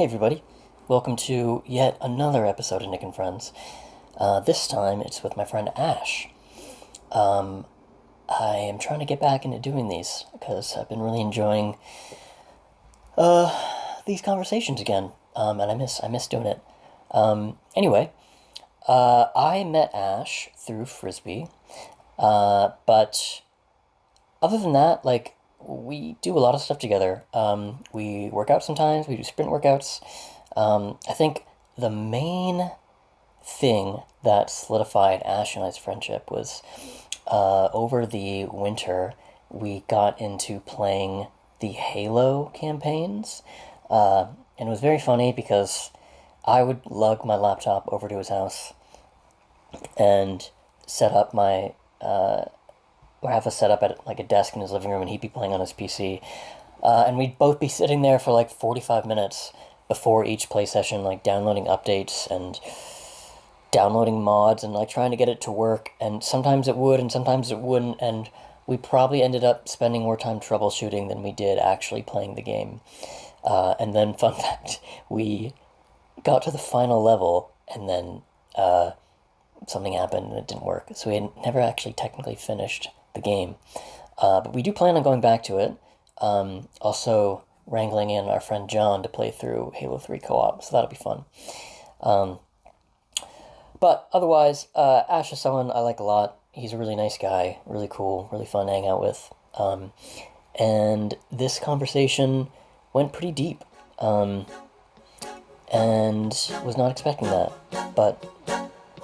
Hey everybody, welcome to yet another episode of Nick and Friends. This time it's with my friend Ash. I am trying to get back into doing these because I've been really enjoying these conversations again, and I miss doing it. Anyway, I met Ash through Frisbee, but other than that, we do a lot of stuff together. We work out sometimes, we do sprint workouts. I think the main thing that solidified Ash and I's friendship was over the winter, we got into playing the Halo campaigns. And it was very funny because I would lug my laptop over to his house and set up or have us set up at a desk in his living room, and he'd be playing on his PC. And we'd both be sitting there for 45 minutes before each play session, downloading updates and downloading mods and trying to get it to work. And sometimes it would and sometimes it wouldn't, and we probably ended up spending more time troubleshooting than we did actually playing the game. And then, fun fact, we got to the final level, and then something happened and it didn't work. So we had never actually technically finished the game. But we do plan on going back to it. Also wrangling in our friend John to play through Halo 3 co-op, so that'll be fun. But otherwise, Ash is someone I like a lot. He's a really nice guy, really cool, really fun to hang out with. And this conversation went pretty deep. And was not expecting that, but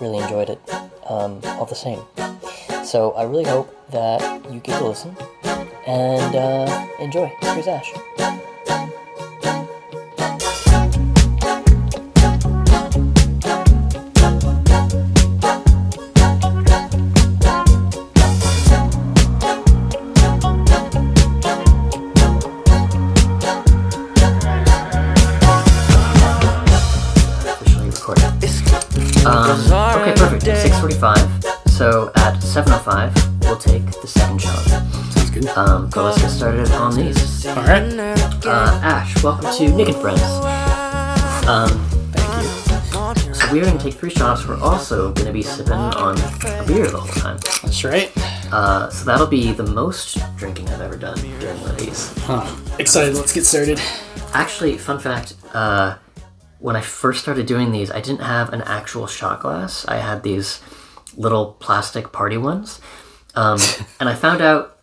really enjoyed it all the same. So I really hope that you give it a listen and enjoy. Here's Ash. Officially recording. Okay, perfect. 6:45. So at 7:05, we'll take the second shot. Sounds good. So let's get started on these. All right. Ash, welcome to Nick and Friends. Thank you. So we're going to take 3 shots. We're also going to be sipping on a beer the whole time. That's right. So that'll be the most drinking I've ever done during one of these. Excited. Let's get started. Actually, fun fact, when I first started doing these, I didn't have an actual shot glass. I had these little plastic party ones. And I found out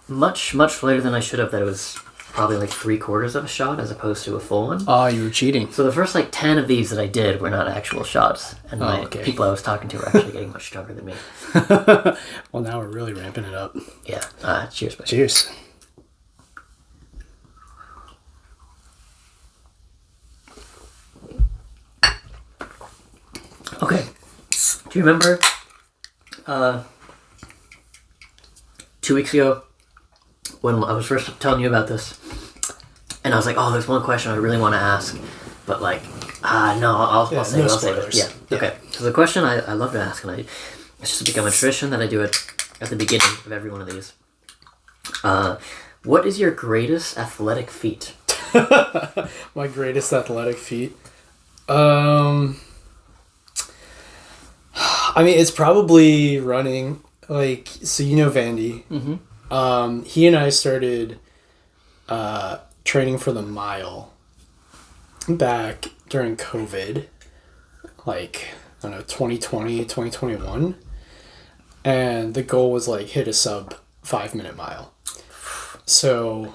much later than I should have that it was probably 3/4 of a shot as opposed to a full one. Oh, you were cheating. So the first 10 of these that I did were not actual shots. And people I was talking to were actually getting much stronger than me. Well, now we're really ramping it up. Yeah. Cheers, buddy. Cheers. Okay. Do you remember 2 weeks ago when I was first telling you about this, and I was like, oh, there's one question I really want to ask, but no, I'll save it. spoilers. Yeah. Okay. So the question I love to ask, and it's just become a tradition that I do it at the beginning of every one of these. What is your greatest athletic feat? My greatest athletic feat? I mean, it's probably running. So you know Vandy. Mm-hmm. He and I started training for the mile back during COVID, I don't know, 2020, 2021. And the goal was hit a sub 5-minute mile. So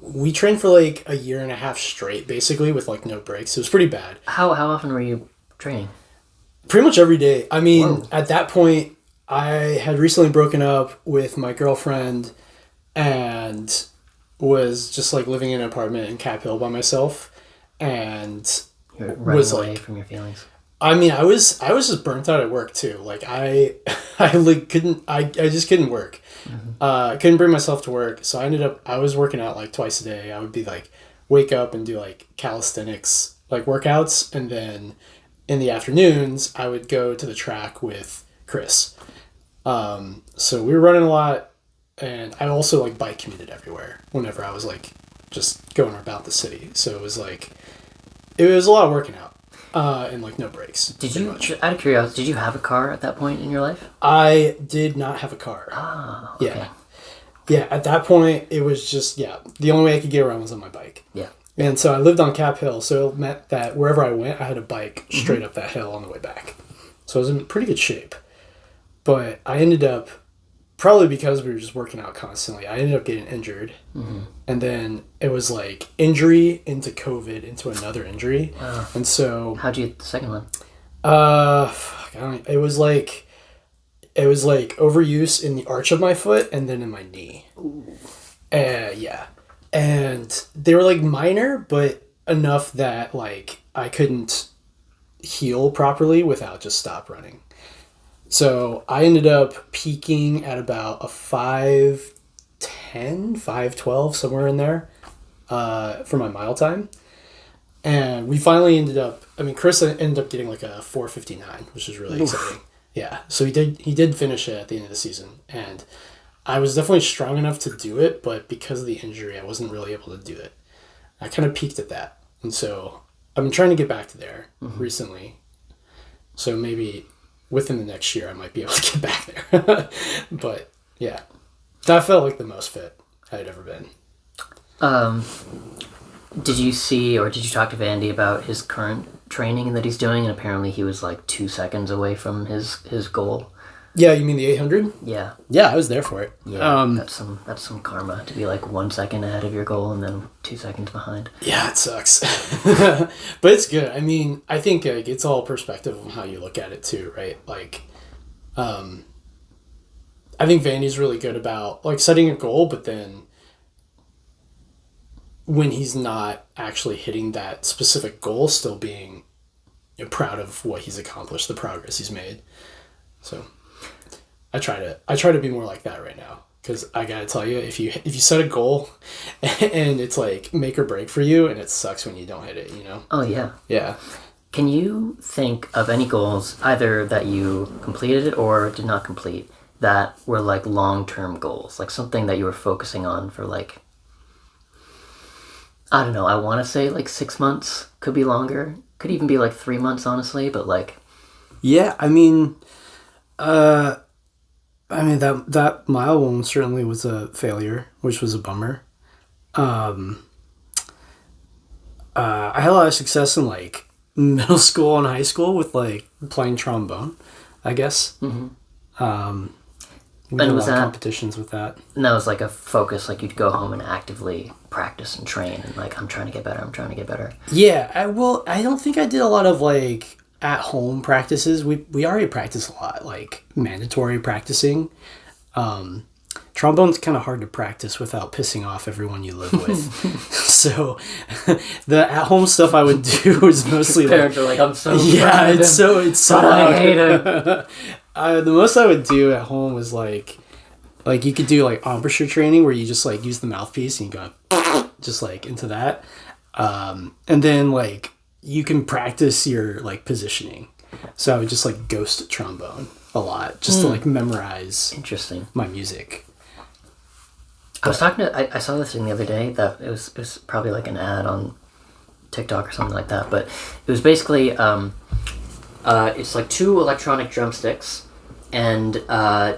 we trained for a year and a half straight, basically, with no breaks. It was pretty bad. How often were you training? Pretty much every day. I mean, Whoa. At that point, I had recently broken up with my girlfriend and was just living in an apartment in Cap Hill by myself, and You're running away from your feelings. I mean, I was just burnt out at work too. I just couldn't work. Mm-hmm. Couldn't bring myself to work, so I was working out twice a day. I would be wake up and do calisthenics workouts, and then in the afternoons I would go to the track with Chris. So we were running a lot, and I also bike commuted everywhere whenever I was just going about the city. So it was like, it was a lot of working out, and like no breaks. Did you, out of curiosity, did you have a car at that point in your life? I did not have a car. Ah, okay. Yeah. Yeah, at that point, it was just, the only way I could get around was on my bike. Yeah. And so I lived on Cap Hill, so it meant that wherever I went, I had a bike straight up that hill on the way back. So I was in pretty good shape. But I ended up, probably because we were just working out constantly, I ended up getting injured. Mm-hmm. And then it was like injury into COVID into another injury. Wow. And so... How'd you get the second one? It was like overuse in the arch of my foot and then in my knee. Ooh. Yeah. And they were like minor, but enough that like I couldn't heal properly without just stop running. So I ended up peaking at about a 5'10", 5'12", somewhere in there, for my mile time. And we finally ended up, Chris ended up getting like a 4:59, which was really exciting. Yeah. So he did finish it at the end of the season. And I was definitely strong enough to do it, but because of the injury, I wasn't really able to do it. I kind of peaked at that. And so I've been trying to get back to there recently. So maybe within the next year, I might be able to get back there. But yeah, that felt like the most fit I had ever been. Did you see or did you talk to Vandy about his current training that he's doing? And apparently he was like 2 seconds away from his goal. Yeah, you mean the 800? Yeah. Yeah, I was there for it. Yeah, that's some karma to be like 1 second ahead of your goal and then 2 seconds behind. Yeah, it sucks. But it's good. I think like, it's all perspective on how you look at it too, right? Like, I think Vandy's really good about like setting a goal, but then when he's not actually hitting that specific goal, still being proud of what he's accomplished, the progress he's made. So I try to be more like that right now, because I gotta tell you, if you set a goal and it's like make or break for you, and it sucks when you don't hit it, Oh yeah. Yeah. Can you think of any goals either that you completed or did not complete that were like long-term goals, like something that you were focusing on for like, I don't know, I want to say like 6 months, could be longer, could even be like 3 months, honestly, but like... Yeah, that mile one certainly was a failure, which was a bummer. I had a lot of success in like middle school and high school with like playing trombone, I guess. Mm-hmm. We did a lot of competitions with that. And that was like a focus, like you'd go home and actively practice and train and like, I'm trying to get better. Yeah, I don't think I did a lot of like at home practices. We already practice a lot, like mandatory practicing. Trombone's kind of hard to practice without pissing off everyone you live with. So the at home stuff I would do was mostly parents are like, I'm so yeah, it's so I hate him. The most I would do at home was like you could do like embouchure training where you just like use the mouthpiece and you go just like into that, and then like you can practice your like positioning. So I would just like ghost trombone a lot just to like memorize my music. I was talking to, I saw this thing the other day that it was probably like an ad on TikTok or something like that, but it was basically it's like 2 electronic drumsticks, and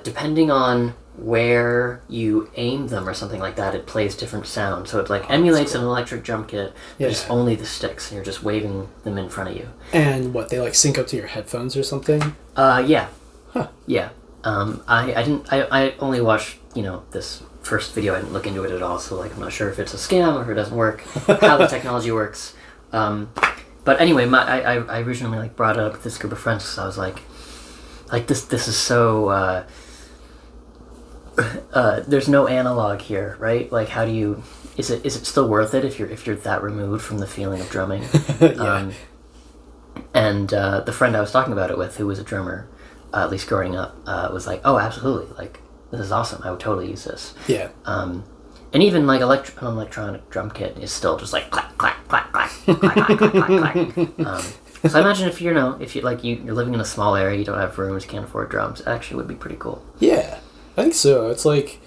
depending on where you aim them or something like that, it plays different sounds. So it like emulates an electric drum kit, but it's only the sticks, and you're just waving them in front of you. And what, they like sync up to your headphones or something? Yeah. Huh. Yeah. I only watched, this first video. I didn't look into it at all, so like I'm not sure if it's a scam or if it doesn't work, how the technology works. But anyway, I originally like brought it up with this group of friends because I was like this is so there's no analog here, right? Like, how do you is it still worth it if you're that removed from the feeling of drumming? Yeah. And the friend I was talking about it with, who was a drummer, at least growing up, was like, oh, absolutely, like, this is awesome, I would totally use this. Yeah. And even like an electronic drum kit is still just like clack clack clack clack clack clack clack clack. So I imagine if you're living in a small area, you don't have rooms, you can't afford drums, it actually would be pretty cool. Yeah, I think so. It's like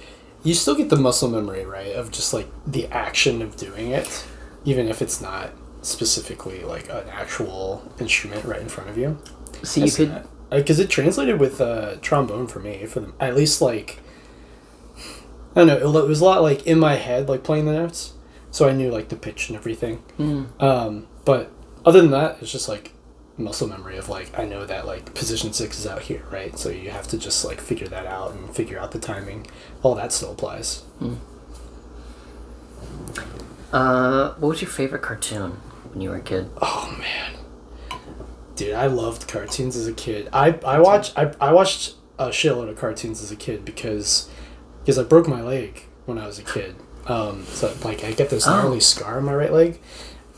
you still get the muscle memory, right, of just like the action of doing it, even if it's not specifically like an actual instrument right in front of you. So you could, because it translated with trombone for me, for them at least, like, I don't know, it was a lot like in my head, like playing the notes, so I knew like the pitch and everything. But other than that, it's just like muscle memory of like, I know that like position 6 is out here, right? So you have to just like figure that out and figure out the timing. All that still applies. what was your favorite cartoon when you were a kid? Oh man, dude, I loved cartoons as a kid. I watched a shitload of cartoons as a kid because I broke my leg when I was a kid. So like I get this gnarly scar on my right leg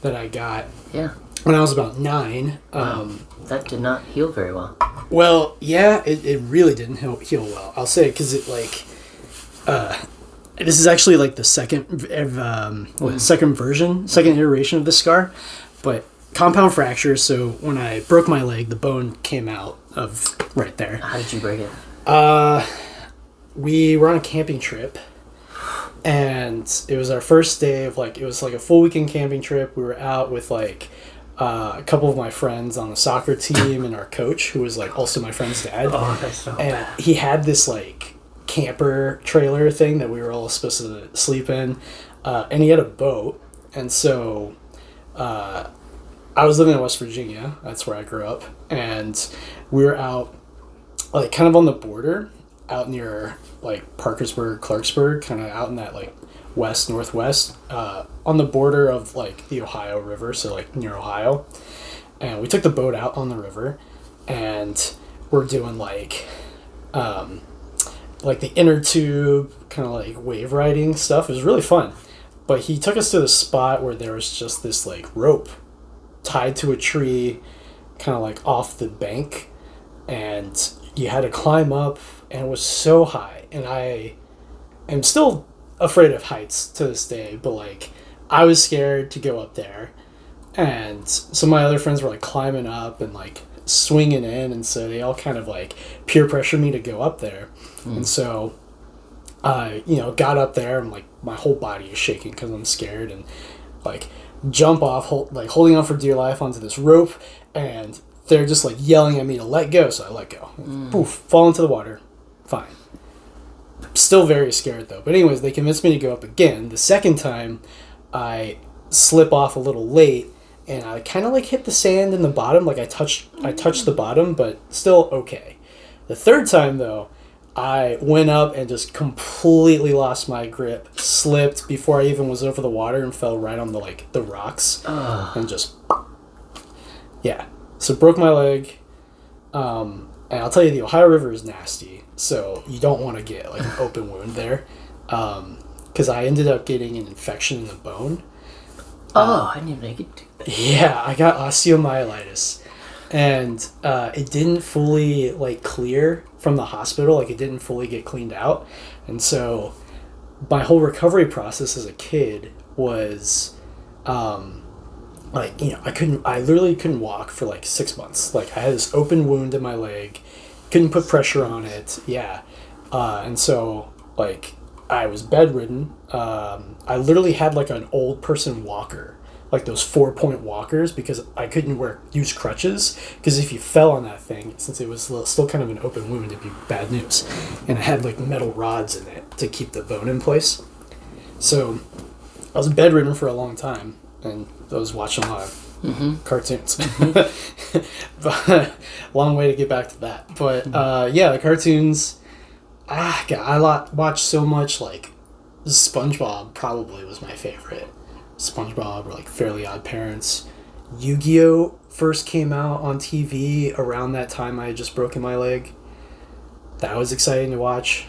that I got Yeah. when I was about 9. That did not heal very well. Well, yeah, it really didn't heal well. I'll say, because it like, this is actually like the second iteration of the scar, but compound fracture. So when I broke my leg, the bone came out of right there. How did you break it? We were on a camping trip, and it was our first day of like, it was like a full weekend camping trip. We were out with like a couple of my friends on the soccer team and our coach, who was like also my friend's dad. Oh, that's so And bad. he had this like camper trailer thing that we were all supposed to sleep in, and he had a boat. And so I was living in West Virginia, that's where I grew up, and we were out like kind of on the border, out near like Parkersburg, Clarksburg, kind of out in that like west northwest, on the border of like the Ohio River, so like near Ohio. And we took the boat out on the river, and we're doing like the inner tube kind of like wave riding stuff. It was really fun. But he took us to the spot where there was just this like rope tied to a tree, kind of like off the bank, and you had to climb up, and it was so high. And I am still afraid of heights to this day, but like I was scared to go up there, and some of my other friends were like climbing up and like swinging in, and so they all kind of like peer pressure me to go up there. And so I got up there, and like my whole body is shaking because I'm scared, and like jump off holding on for dear life onto this rope, and they're just like yelling at me to let go, so I let go. Poof, fall into the water. Fine. Still very scared though. But anyways, they convinced me to go up again. The second time I slip off a little late, and I kind of like hit the sand in the bottom, like I touched the bottom, but still okay. The third time though, I went up and just completely lost my grip, slipped before I even was over the water, and fell right on the rocks, and just so broke my leg. And I'll tell you, the Ohio River is nasty, so you don't want to get like an open wound there, because I ended up getting an infection in the bone. I didn't even make it. Yeah, I got osteomyelitis, and it didn't fully like clear from the hospital. Like it didn't fully get cleaned out, and so my whole recovery process as a kid was, I literally couldn't walk for like 6 months. Like I had this open wound in my leg, couldn't put pressure on it. Yeah, and so like I was bedridden. I literally had like an old person walker, like those 4-point walkers, because I couldn't use crutches, because if you fell on that thing, since it was still kind of an open wound, it'd be bad news. And it had like metal rods in it to keep the bone in place. So I was bedridden for a long time, and I was watching a lot of cartoons. But long way to get back to that. But the cartoons, I watched so much. Like SpongeBob probably was my favorite. SpongeBob, or like Fairly Odd Parents. Yu-Gi-Oh! First came out on TV around that time I had just broken my leg. That was exciting to watch.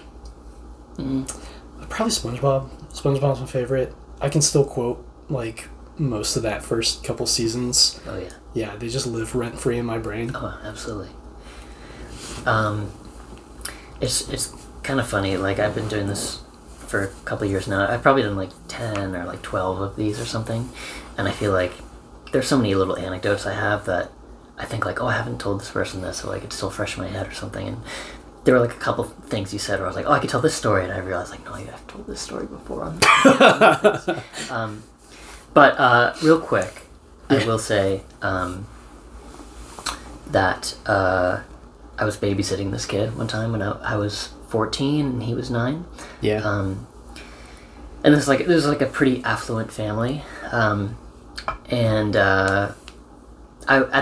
Probably SpongeBob. SpongeBob's my favorite. I can still quote like most of that first couple seasons. Oh yeah. Yeah, they just live rent-free in my brain. Oh, absolutely. It's kind of funny. Like I've been doing this for a couple of years now. I've probably done like 10 or like 12 of these or something, and I feel like there's so many little anecdotes I have that I think like, oh, I haven't told this person this, so like it's still fresh in my head or something. And there were like a couple things you said where I was like, oh, I could tell this story, and I realized like, no, I've told this story before. But real quick, I will say that I was babysitting this kid one time when I was 14 and he was 9. Yeah. And this was like a pretty affluent family, and at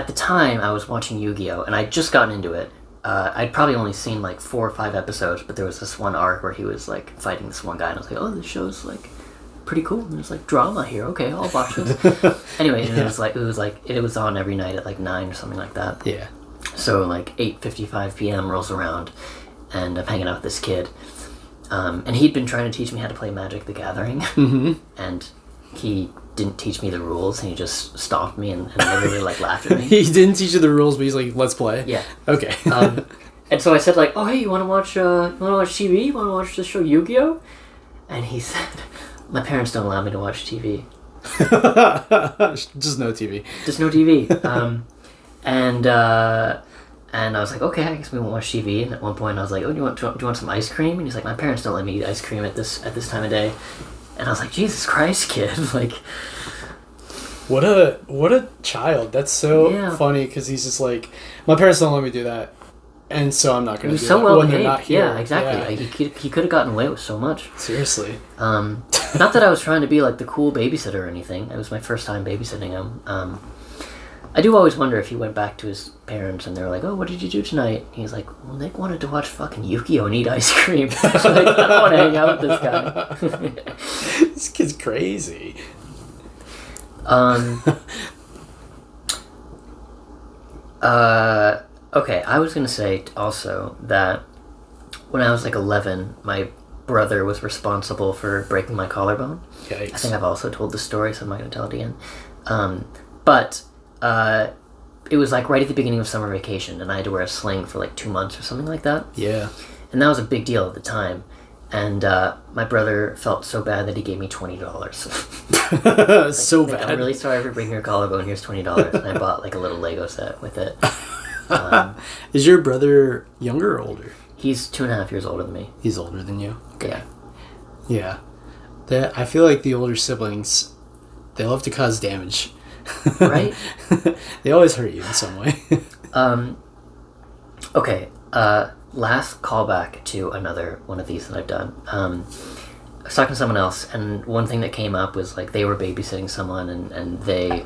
the time I was watching Yu-Gi-Oh, and I'd just gotten into it. I'd probably only seen like 4 or 5 episodes, but there was this one arc where he was like fighting this one guy, and I was like, oh, this show's like pretty cool. There's like drama here. Okay, I'll watch this. Anyway, and it was on every night at like 9 or something like that. Yeah. So like 8:55 p.m. rolls around, and I'm hanging out with this kid, and he'd been trying to teach me how to play Magic the Gathering, and he didn't teach me the rules, and he just stomped me and literally like laughed at me. He didn't teach you the rules, but he's like, let's play. Yeah. Okay. And so I said like, oh hey, you want to watch TV? You want to watch the show Yu-Gi-Oh? And he said, my parents don't allow me to watch TV. Just no TV. Just no TV. And I was like, okay, I guess we won't watch TV. And at one point I was like, oh, do you want some ice cream? And he's like, my parents don't let me eat ice cream at this time of day. And I was like, Jesus Christ, kid! Like, what a child. That's so funny, because he's just like, my parents don't let me do that, and so I'm not going to do so that well when behaved. they're not here. Yeah, exactly. Yeah. Like, he could have gotten away with so much. Seriously. Not that I was trying to be like the cool babysitter or anything. It was my first time babysitting him. I do always wonder if he went back to his parents and they were like, oh, what did you do tonight? And he's like, well, Nick wanted to watch fucking Yu-Gi-Oh! And eat ice cream. Like, I don't want to hang out with this guy. This kid's crazy. Okay, I was going to say also that when I was like 11, my brother was responsible for breaking my collarbone. Yikes. I think I've also told this story, so I'm not going to tell it again. But it was like right at the beginning of summer vacation, and I had to wear a sling for like 2 months or something like that. Yeah. And that was a big deal at the time. And my brother felt so bad that he gave me $20. Like, so Nick, bad. I'm really sorry for breaking your collarbone. Here's $20. And I bought like a little Lego set with it. Is your brother younger or older? He's 2.5 years older than me. He's older than you? Okay. Yeah. Yeah. I feel like the older siblings, they love to cause damage. Right? They always hurt you in some way. Okay. Last callback to another one of these that I've done. I was talking to someone else, and one thing that came up was like they were babysitting someone, and they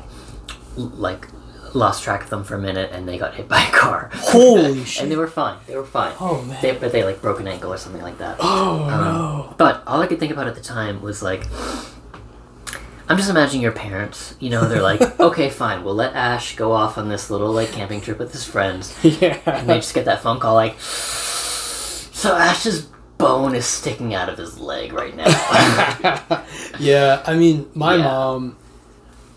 like lost track of them for a minute, and they got hit by a car. Holy shit! And they were fine. Oh man! But they like broke an ankle or something like that. Oh no! But all I could think about at the time was like, I'm just imagining your parents. You know, they're like, okay, fine, we'll let Ash go off on this little like camping trip with his friends. Yeah. And they just get that phone call like, so Ash's bone is sticking out of his leg right now. Yeah, I mean, my mom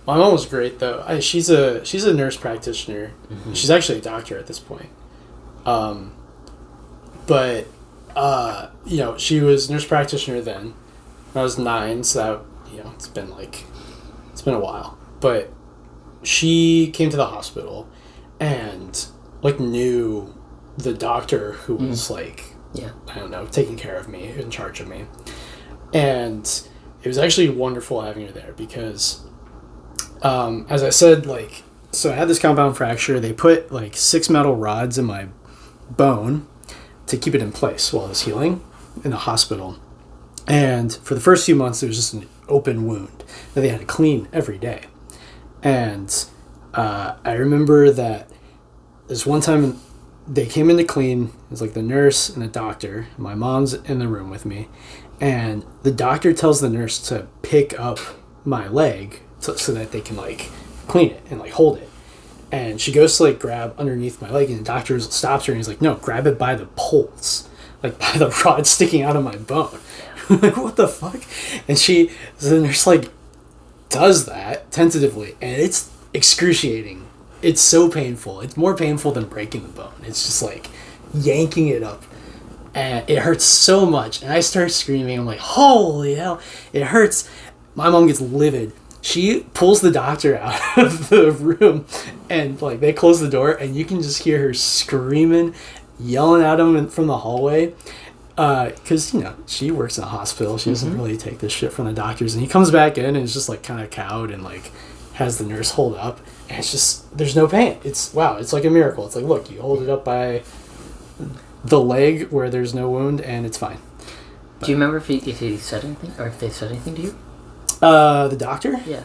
was great though. She's a nurse practitioner. Mm-hmm. She's actually a doctor at this point. But you know, she was nurse practitioner then. When I was 9, so that, you know, it's been a while. But she came to the hospital and like knew the doctor who was like, I don't know, taking care of me, in charge of me. And it was actually wonderful having her there because, as I said, like, so I had this compound fracture. They put like 6 metal rods in my bone to keep it in place while I was healing in the hospital. And for the first few months, it was just an open wound that they had to clean every day. And I remember that this one time they came in to clean. It was like the nurse and the doctor. My mom's in the room with me. And the doctor tells the nurse to pick up my leg so that they can like clean it and like hold it. And she goes to like grab underneath my leg, and the doctor stops her and he's like, no, grab it by the poles, like by the rod sticking out of my bone. I'm like, what the fuck? And so the nurse like does that tentatively, and it's excruciating. It's so painful. It's more painful than breaking the bone. It's just like yanking it up, and it hurts so much. And I start screaming. I'm like, holy hell, it hurts. My mom gets livid. She pulls the doctor out of the room, and like they close the door, and you can just hear her screaming yelling at him from the hallway. Because, she works in a hospital. She doesn't really take this shit from the doctors. And he comes back in and is just, like, kind of cowed and, like, has the nurse hold up. And it's just, there's no pain. It's like a miracle. It's like, look, you hold it up by the leg where there's no wound and it's fine. But, do you remember if he said anything? Or if they said anything to you? The doctor? Yeah.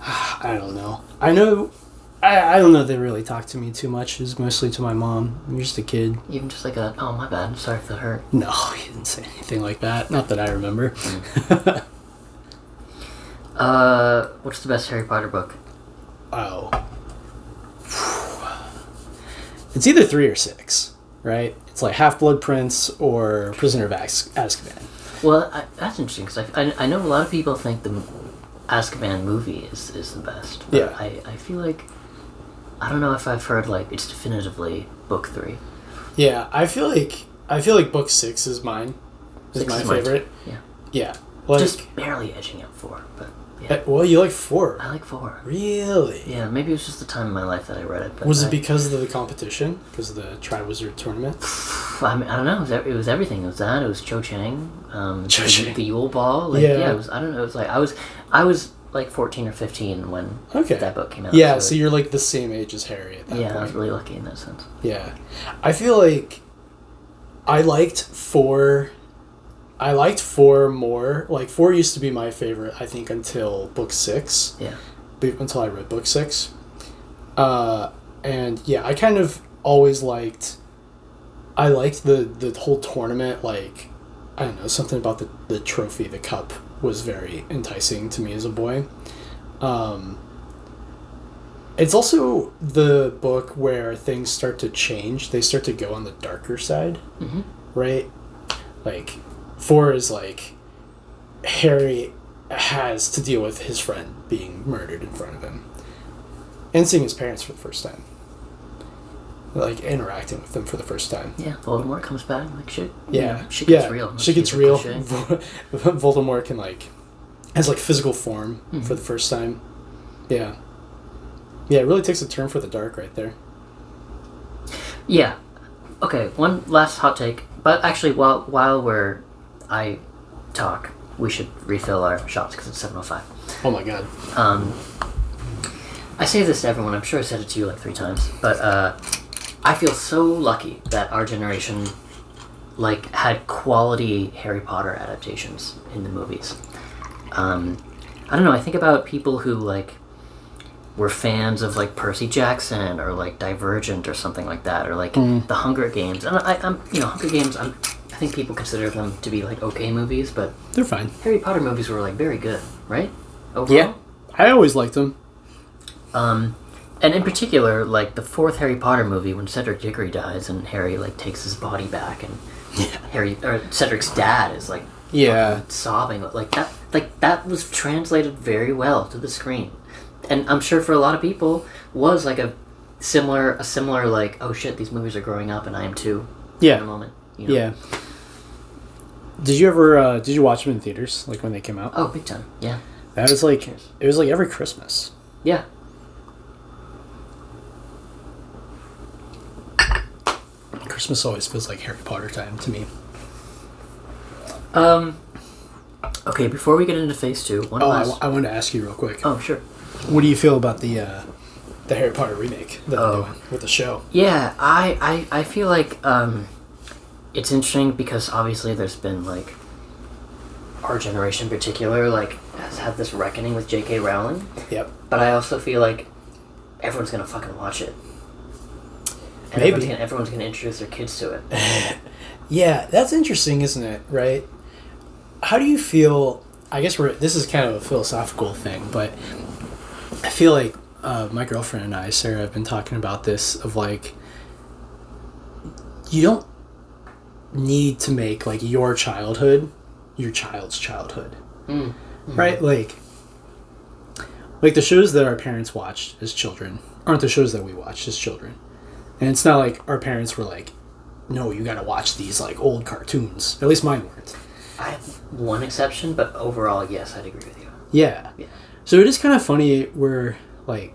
I don't know. I don't know if they really talked to me too much. It was mostly to my mom. I'm just a kid. Even just like oh, my bad. I'm sorry if that hurt. No, he didn't say anything like that. Not that I remember. What's the best Harry Potter book? Oh. It's either 3 or 6, right? It's like Half-Blood Prince or Prisoner of Azkaban. Well, that's interesting, because I know a lot of people think the Azkaban movie is the best. But yeah. I feel like... I don't know if I've heard, like, it's definitively book 3. Yeah, I feel like book 6 is mine. Is my favorite. Yeah. Yeah. Like, just barely edging out 4, but yeah. Well, you like 4. I like 4. Really? Yeah, maybe it was just the time in my life that I read it. But was it because of the competition? Because of the Triwizard Tournament? I mean, I don't know. It was everything. It was that. It was Cho Chang. Cho Chang. The Yule Ball. Like, yeah. It was. I don't know. It was like I was like 14 or 15 when that book came out. Yeah, so you're like the same age as Harry at that point. Yeah, I was really lucky in that sense. Yeah. I feel like I liked 4 more. Like, 4 used to be my favorite, I think, until book 6. Yeah. Until I read book 6. And, yeah, I kind of always liked... I liked the whole tournament, like... I don't know, something about the trophy, the cup, was very enticing to me as a boy. It's also the book where things start to change. They start to go on the darker side, right? Like, 4 is like Harry has to deal with his friend being murdered in front of him and seeing his parents for the first time. Like, interacting with them for the first time. Yeah, Voldemort comes back, like, shit. Yeah. Shit gets real. Shit gets real. Voldemort can, like, has, like, physical form for the first time. Yeah. Yeah, it really takes a turn for the dark right there. Yeah. Okay, one last hot take. But actually, while I talk, we should refill our shots because it's 7:05. Oh my god. I say this to everyone. I'm sure I said it to you like 3 times, but I feel so lucky that our generation like had quality Harry Potter adaptations in the movies. I don't know. I think about people who like were fans of like Percy Jackson or like Divergent or something like that, or like the Hunger Games. And I'm Hunger Games. I think people consider them to be like okay movies, but they're fine. Harry Potter movies were like very good, right? Overall? Yeah, I always liked them. And in particular, like the 4th Harry Potter movie, when Cedric Diggory dies and Harry like takes his body back, and Cedric's dad is like sobbing, like that was translated very well to the screen, and I'm sure for a lot of people was like a similar like, oh shit, these movies are growing up and I am too. Yeah. In a moment. Yeah. Did you watch them in theaters like when they came out? Oh, big time. Yeah. That was like it was like every Christmas. Yeah. Christmas always feels like Harry Potter time to me. Okay, before we get into phase 2, I wanted to ask you real quick. Oh, sure. What do you feel about the Harry Potter remake that they're doing with the show? Yeah, I feel like it's interesting because obviously there's been like our generation in particular like has had this reckoning with J.K. Rowling. Yep. But I also feel like everyone's gonna fucking watch it. And maybe everyone's gonna introduce their kids to it. Yeah, that's interesting, isn't it? Right? How do you feel? I guess this is kind of a philosophical thing, but I feel like my girlfriend and I, Sarah, have been talking about this of like, you don't need to make like your childhood your child's childhood, right? Like the shows that our parents watched as children aren't the shows that we watched as children. And it's not like our parents were like, no, you gotta watch these like old cartoons. At least mine weren't. I have one exception, but overall, yes, I'd agree with you. Yeah. So it is kind of funny where like,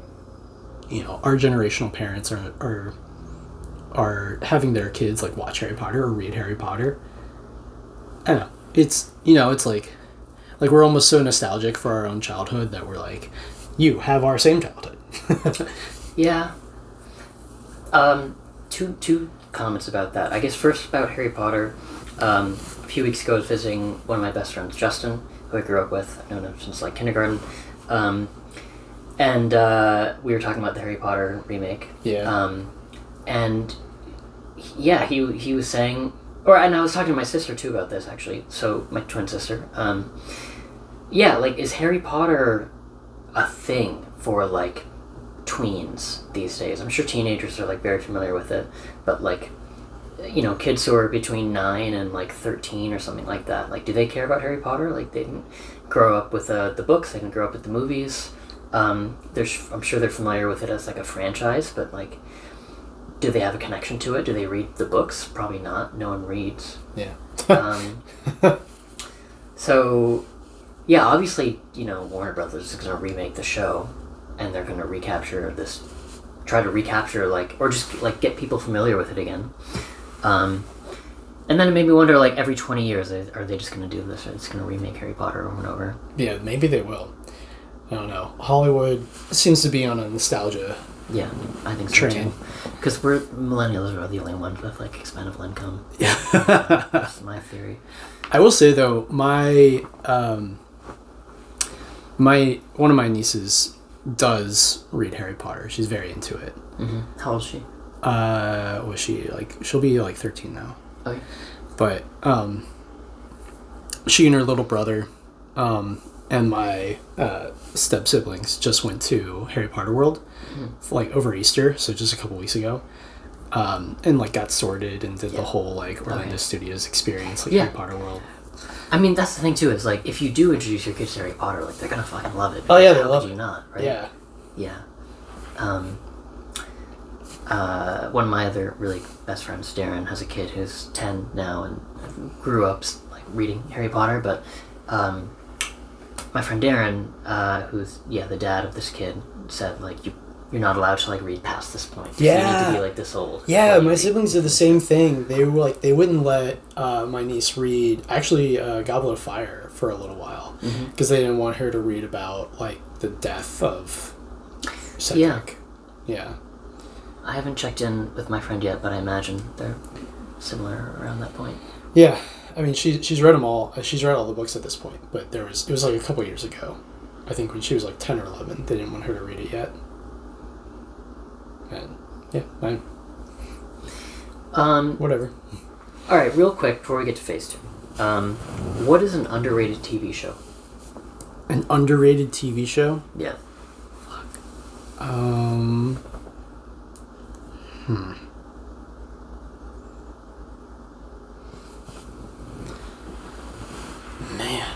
our generational parents are are having their kids like watch Harry Potter or read Harry Potter. I don't know. It's, you know, it's like we're almost so nostalgic for our own childhood that we're like, you have our same childhood. Yeah. Two comments about that. I guess first about Harry Potter. A few weeks ago I was visiting one of my best friends, Justin, who I grew up with. I've known him since like kindergarten. And we were talking about the Harry Potter remake. Yeah. And yeah, he was saying, and I was talking to my sister too about this actually. So my twin sister. Yeah, like, is Harry Potter a thing for like tweens these days? I'm sure teenagers are like very familiar with it, but like, you know, kids who are between 9 and like 13 or something like that, like, do they care about Harry Potter? Like, they didn't grow up with the books, they didn't grow up with the movies. I'm sure they're familiar with it as like a franchise, but like, do they have a connection to it? Do they read the books? Probably not. No one reads. Yeah. So yeah, obviously, you know, Warner Brothers is going to remake the show, and they're going to try to recapture, like, or just, like, get people familiar with it again. And then it made me wonder, like, every 20 years, are they just going to do this? Are they just going to remake Harry Potter over and over? Yeah, maybe they will. I don't know. Hollywood seems to be on a nostalgia. Yeah, I think so train. too. Because we're millennials are the only ones with, like, expendable income. Yeah. That's my theory. I will say, though, one of my nieces does read Harry Potter. She's very into it. Mm-hmm. How old is she? Was she like? She'll be like 13 now. Okay. But she and her little brother, and my step siblings just went to Harry Potter World, like over Easter, so just a couple weeks ago, and like got sorted and did the whole like Orlando Studios experience, like Harry Potter World. I mean, that's the thing too. Is like, if you do introduce your kids to Harry Potter, like, they're gonna fucking love it. Oh yeah, they how love could it. you not? Right? Yeah. Yeah. One of my other really best friends, Darren, has a kid who's 10 now and grew up like reading Harry Potter. But my friend Darren, who's the dad of this kid, said like, you're not allowed to like read past this point. Yeah. You need to be like this old. Yeah, my siblings did the same thing. They were like, they wouldn't let my niece read actually Goblet of Fire for a little while because they didn't want her to read about like the death of Cedric. Yeah. I haven't checked in with my friend yet, but I imagine they're similar around that point. Yeah, I mean she's read them all. She's read all the books at this point, but it was like a couple years ago. I think when she was like 10 or 11, they didn't want her to read it yet. And yeah, fine. Whatever. All right, real quick before we get to phase 2, what is an underrated TV show? An underrated TV show? Yeah. Man.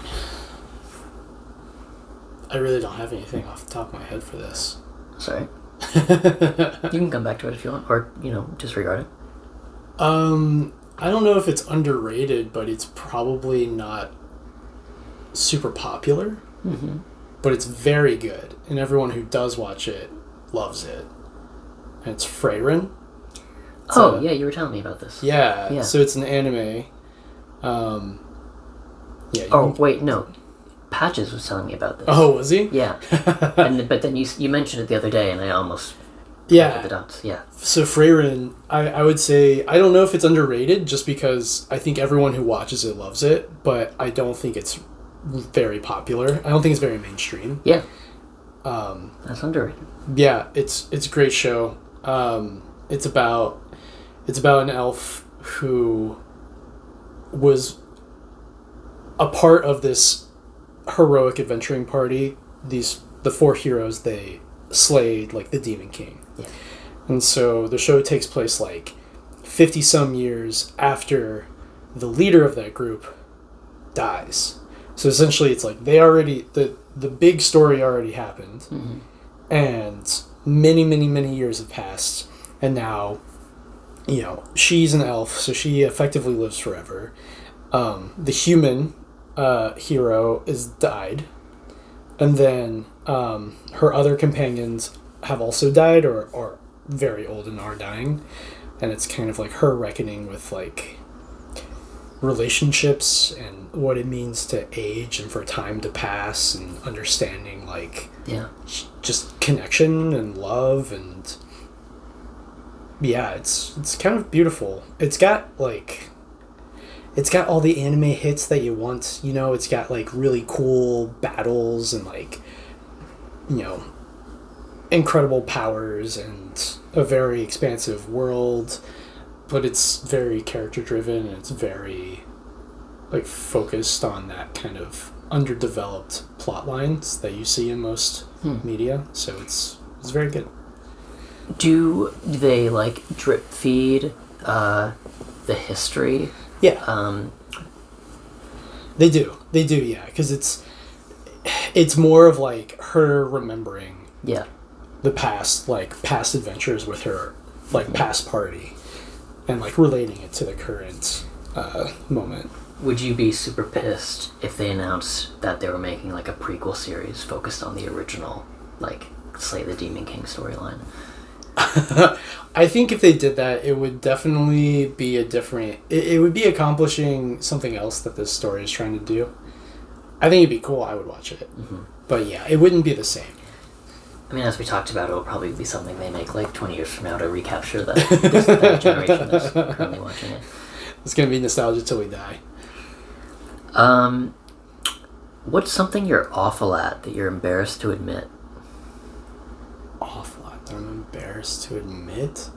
I really don't have anything off the top of my head for this. Sorry. You can come back to it if you want, or, disregard it. I don't know if it's underrated, but it's probably not super popular. Mm-hmm. But it's very good, and everyone who does watch it loves it. And it's Freyrin. Yeah, you were telling me about this. Yeah. So it's an anime. Wait, no. Patches was telling me about this. Oh, was he? Yeah. But then you mentioned it the other day, and I almost connected the dots. Yeah. So Freyrin, I would say, I don't know if it's underrated, just because I think everyone who watches it loves it, but I don't think it's very popular. I don't think it's very mainstream. Yeah. That's underrated. Yeah, it's a great show. It's about an elf who was a part of this heroic adventuring party. The 4 heroes, they slayed like the Demon King. Yeah. And so the show takes place like 50 some years after the leader of that group dies. So essentially it's like the big story already happened, and many years have passed, and now, she's an elf, so she effectively lives forever. The human hero is died, and then her other companions have also died or are very old and are dying. and it's kind of like her reckoning with like relationships and what it means to age and for time to pass and understanding like just connection and love. And yeah, it's kind of beautiful. It's got all the anime hits that you want, you know. It's got like really cool battles and like, you know, incredible powers and a very expansive world, but it's very character driven and it's very like focused on that kind of underdeveloped plot lines that you see in most media. So it's very good. Do they like drip feed the history? Yeah. They do, yeah, because it's more of like her remembering the past adventures with her like past party and like relating it to the current moment. Would you be super pissed if they announced that they were making like a prequel series focused on the original like Slay the Demon King storyline? I think if they did that, it would definitely be it would be accomplishing something else that this story is trying to do. I think it'd be cool. I would watch it. But yeah, it wouldn't be the same. I mean, as we talked about, it'll probably be something they make like 20 years from now to recapture that generation that's currently watching it. It's going to be nostalgia till we die. What's something you're awful at that you're embarrassed to admit? Awful at that I'm embarrassed to admit?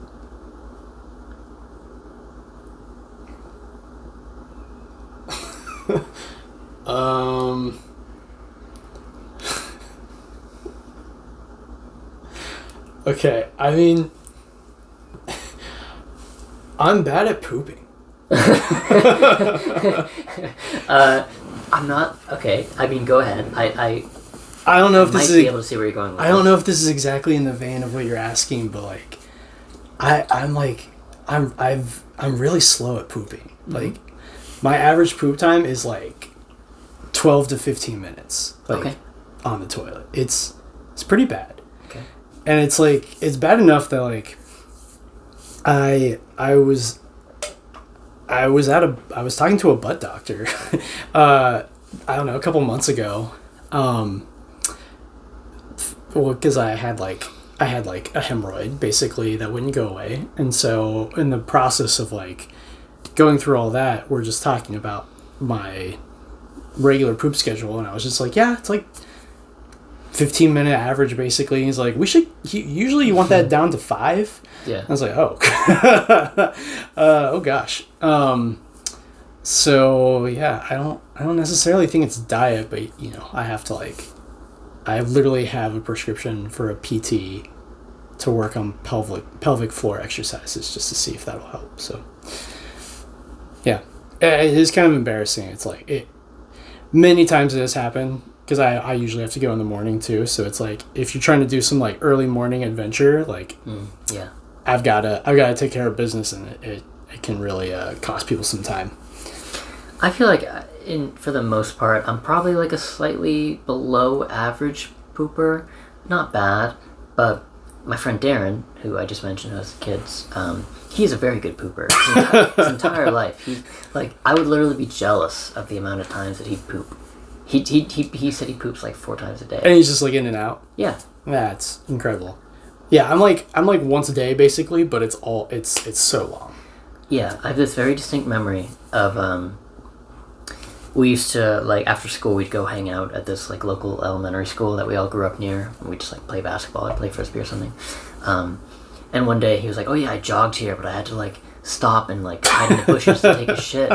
Okay, I mean, I'm bad at pooping. I'm not okay. I mean, go ahead. I don't know if this is be able to see where you're going with I don't know if this is exactly in the vein of what you're asking, but like, I'm really slow at pooping. Like, my average poop time is like 12 to 15 minutes. Like, on the toilet. It's pretty bad. Okay. And it's like, it's bad enough that like, I was talking to a butt doctor, I don't know, a couple months ago, because I had like a hemorrhoid basically that wouldn't go away, and so in the process of like going through all that, we're just talking about my regular poop schedule, and I was just like, yeah, it's like 15-minute average basically. He's like, usually you want that down to 5. Yeah. I was like, oh. Oh gosh. So yeah, I don't necessarily think it's diet, but you know, I literally have a prescription for a PT to work on pelvic floor exercises just to see if that'll help. So yeah, it is kind of embarrassing. It's like many times it has happened, because I usually have to go in the morning too. So it's like, if you're trying to do some like early morning adventure, like I've gotta take care of business, and it can really cost people some time. I feel like for the most part, I'm probably like a slightly below average pooper. Not bad, but my friend Darren, who I just mentioned who has kids, he's a very good pooper. His entire life, I would literally be jealous of the amount of times that he'd poop. He said he poops like 4 times a day. And he's just like in and out. Yeah. That's incredible. Yeah, I'm like once a day basically, but it's so long. Yeah, I have this very distinct memory of we used to, like, after school we'd go hang out at this like local elementary school that we all grew up near, and we'd just like play basketball or play frisbee or something. And one day he was like, oh yeah, I jogged here, but I had to like stop and like hide in the bushes to take a shit.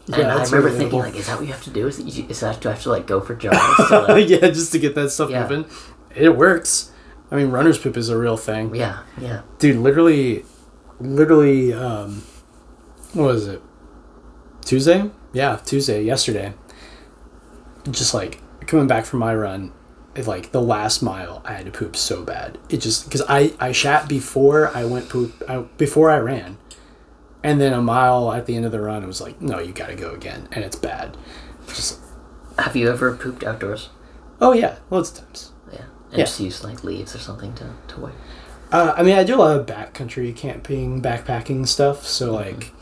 And I remember thinking, like, is that what you have to do? Do I have to like go for jogs? To, yeah, just to get that stuff moving. It works. I mean, runner's poop is a real thing. Yeah. Dude, literally, what was it? Tuesday? Yeah, Tuesday, yesterday. Just like coming back from my run, like the last mile, I had to poop so bad. It just, because I shat before I before I ran. And then a mile at the end of the run, it was like, no, you got to go again. And it's bad. Just. Have you ever pooped outdoors? Oh, yeah. Loads of times. Yeah. And just used like leaves or something to wipe? I mean, I do a lot of backcountry camping, backpacking stuff. So like,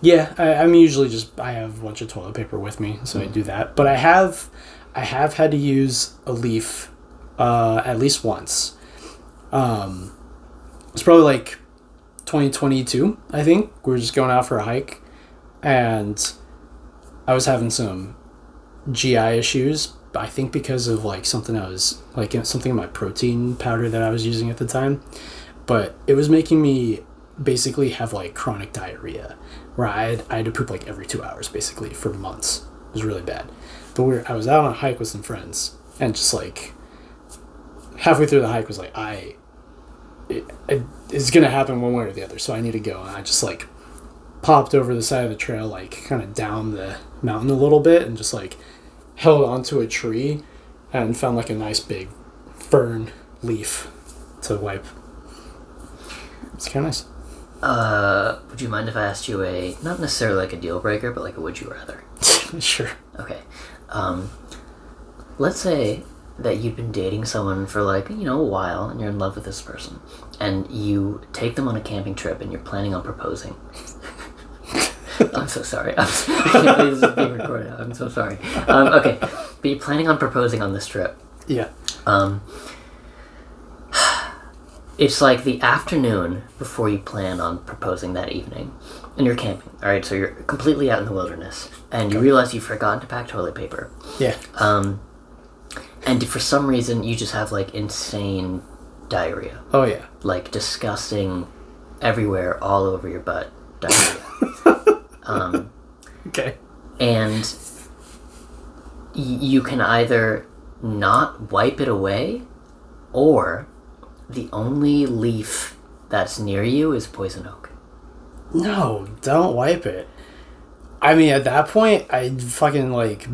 yeah, I'm usually I have a bunch of toilet paper with me, so I do that. But I have had to use a leaf, at least once. It's probably like 2022, I think. We were just going out for a hike, and I was having some GI issues. I think because of like something in my protein powder that I was using at the time, but it was making me basically have like chronic diarrhea, where I had to poop like every 2 hours basically for months. It was really bad. But I was out on a hike with some friends, and just like halfway through the hike was like, it's gonna happen one way or the other, so I need to go. And I just like popped over the side of the trail, like kind of down the mountain a little bit, and just like held onto a tree and found like a nice big fern leaf to wipe. It's kind of nice. Would you mind if I asked you not necessarily like a deal breaker, but like a would you rather? Sure. Okay. Let's say that you've been dating someone for like, a while, and you're in love with this person, and you take them on a camping trip and you're planning on proposing. I'm so sorry. I can't believe this is being recorded. I'm so sorry. Okay, but you're planning on proposing on this trip. Yeah. It's like the afternoon before you plan on proposing that evening, and you're camping. All right, so you're completely out in the wilderness, and you realize you've forgotten to pack toilet paper. Yeah. And for some reason, you just have like insane diarrhea. Oh yeah. Like disgusting, everywhere, all over your butt diarrhea. Okay. And you can either not wipe it away, or the only leaf that's near you is poison oak. No, don't wipe it. I mean, at that point, I'd fucking like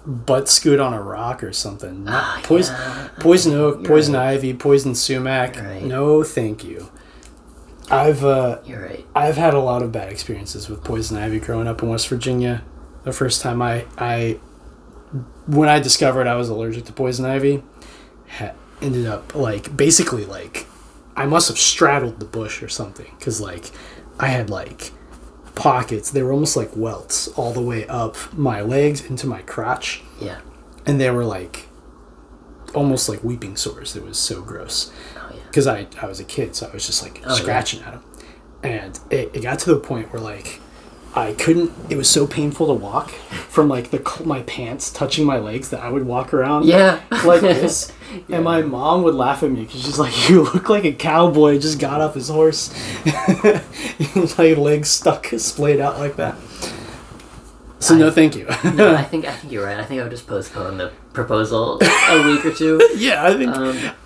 butt scoot on a rock or something. Poison oak, poison ivy, poison sumac. Right. No, thank you. You're right. I've had a lot of bad experiences with poison ivy growing up in West Virginia. The first time when I discovered I was allergic to poison ivy, ended up like basically like I must have straddled the bush or something, because like I had like pockets. They were almost like welts all the way up my legs into my crotch. Yeah. And they were like almost like weeping sores. It was so gross. Oh yeah. Because I was a kid, so I was just like scratching at them. And it got to the point where like I couldn't, it was so painful to walk from like my pants touching my legs that I would walk around like this. Yeah. And my mom would laugh at me because she's like, you look like a cowboy just got off his horse. Like legs stuck splayed out like that. So no thank you. No, I think you're right. I think I would just postpone the proposal a week or two. Yeah,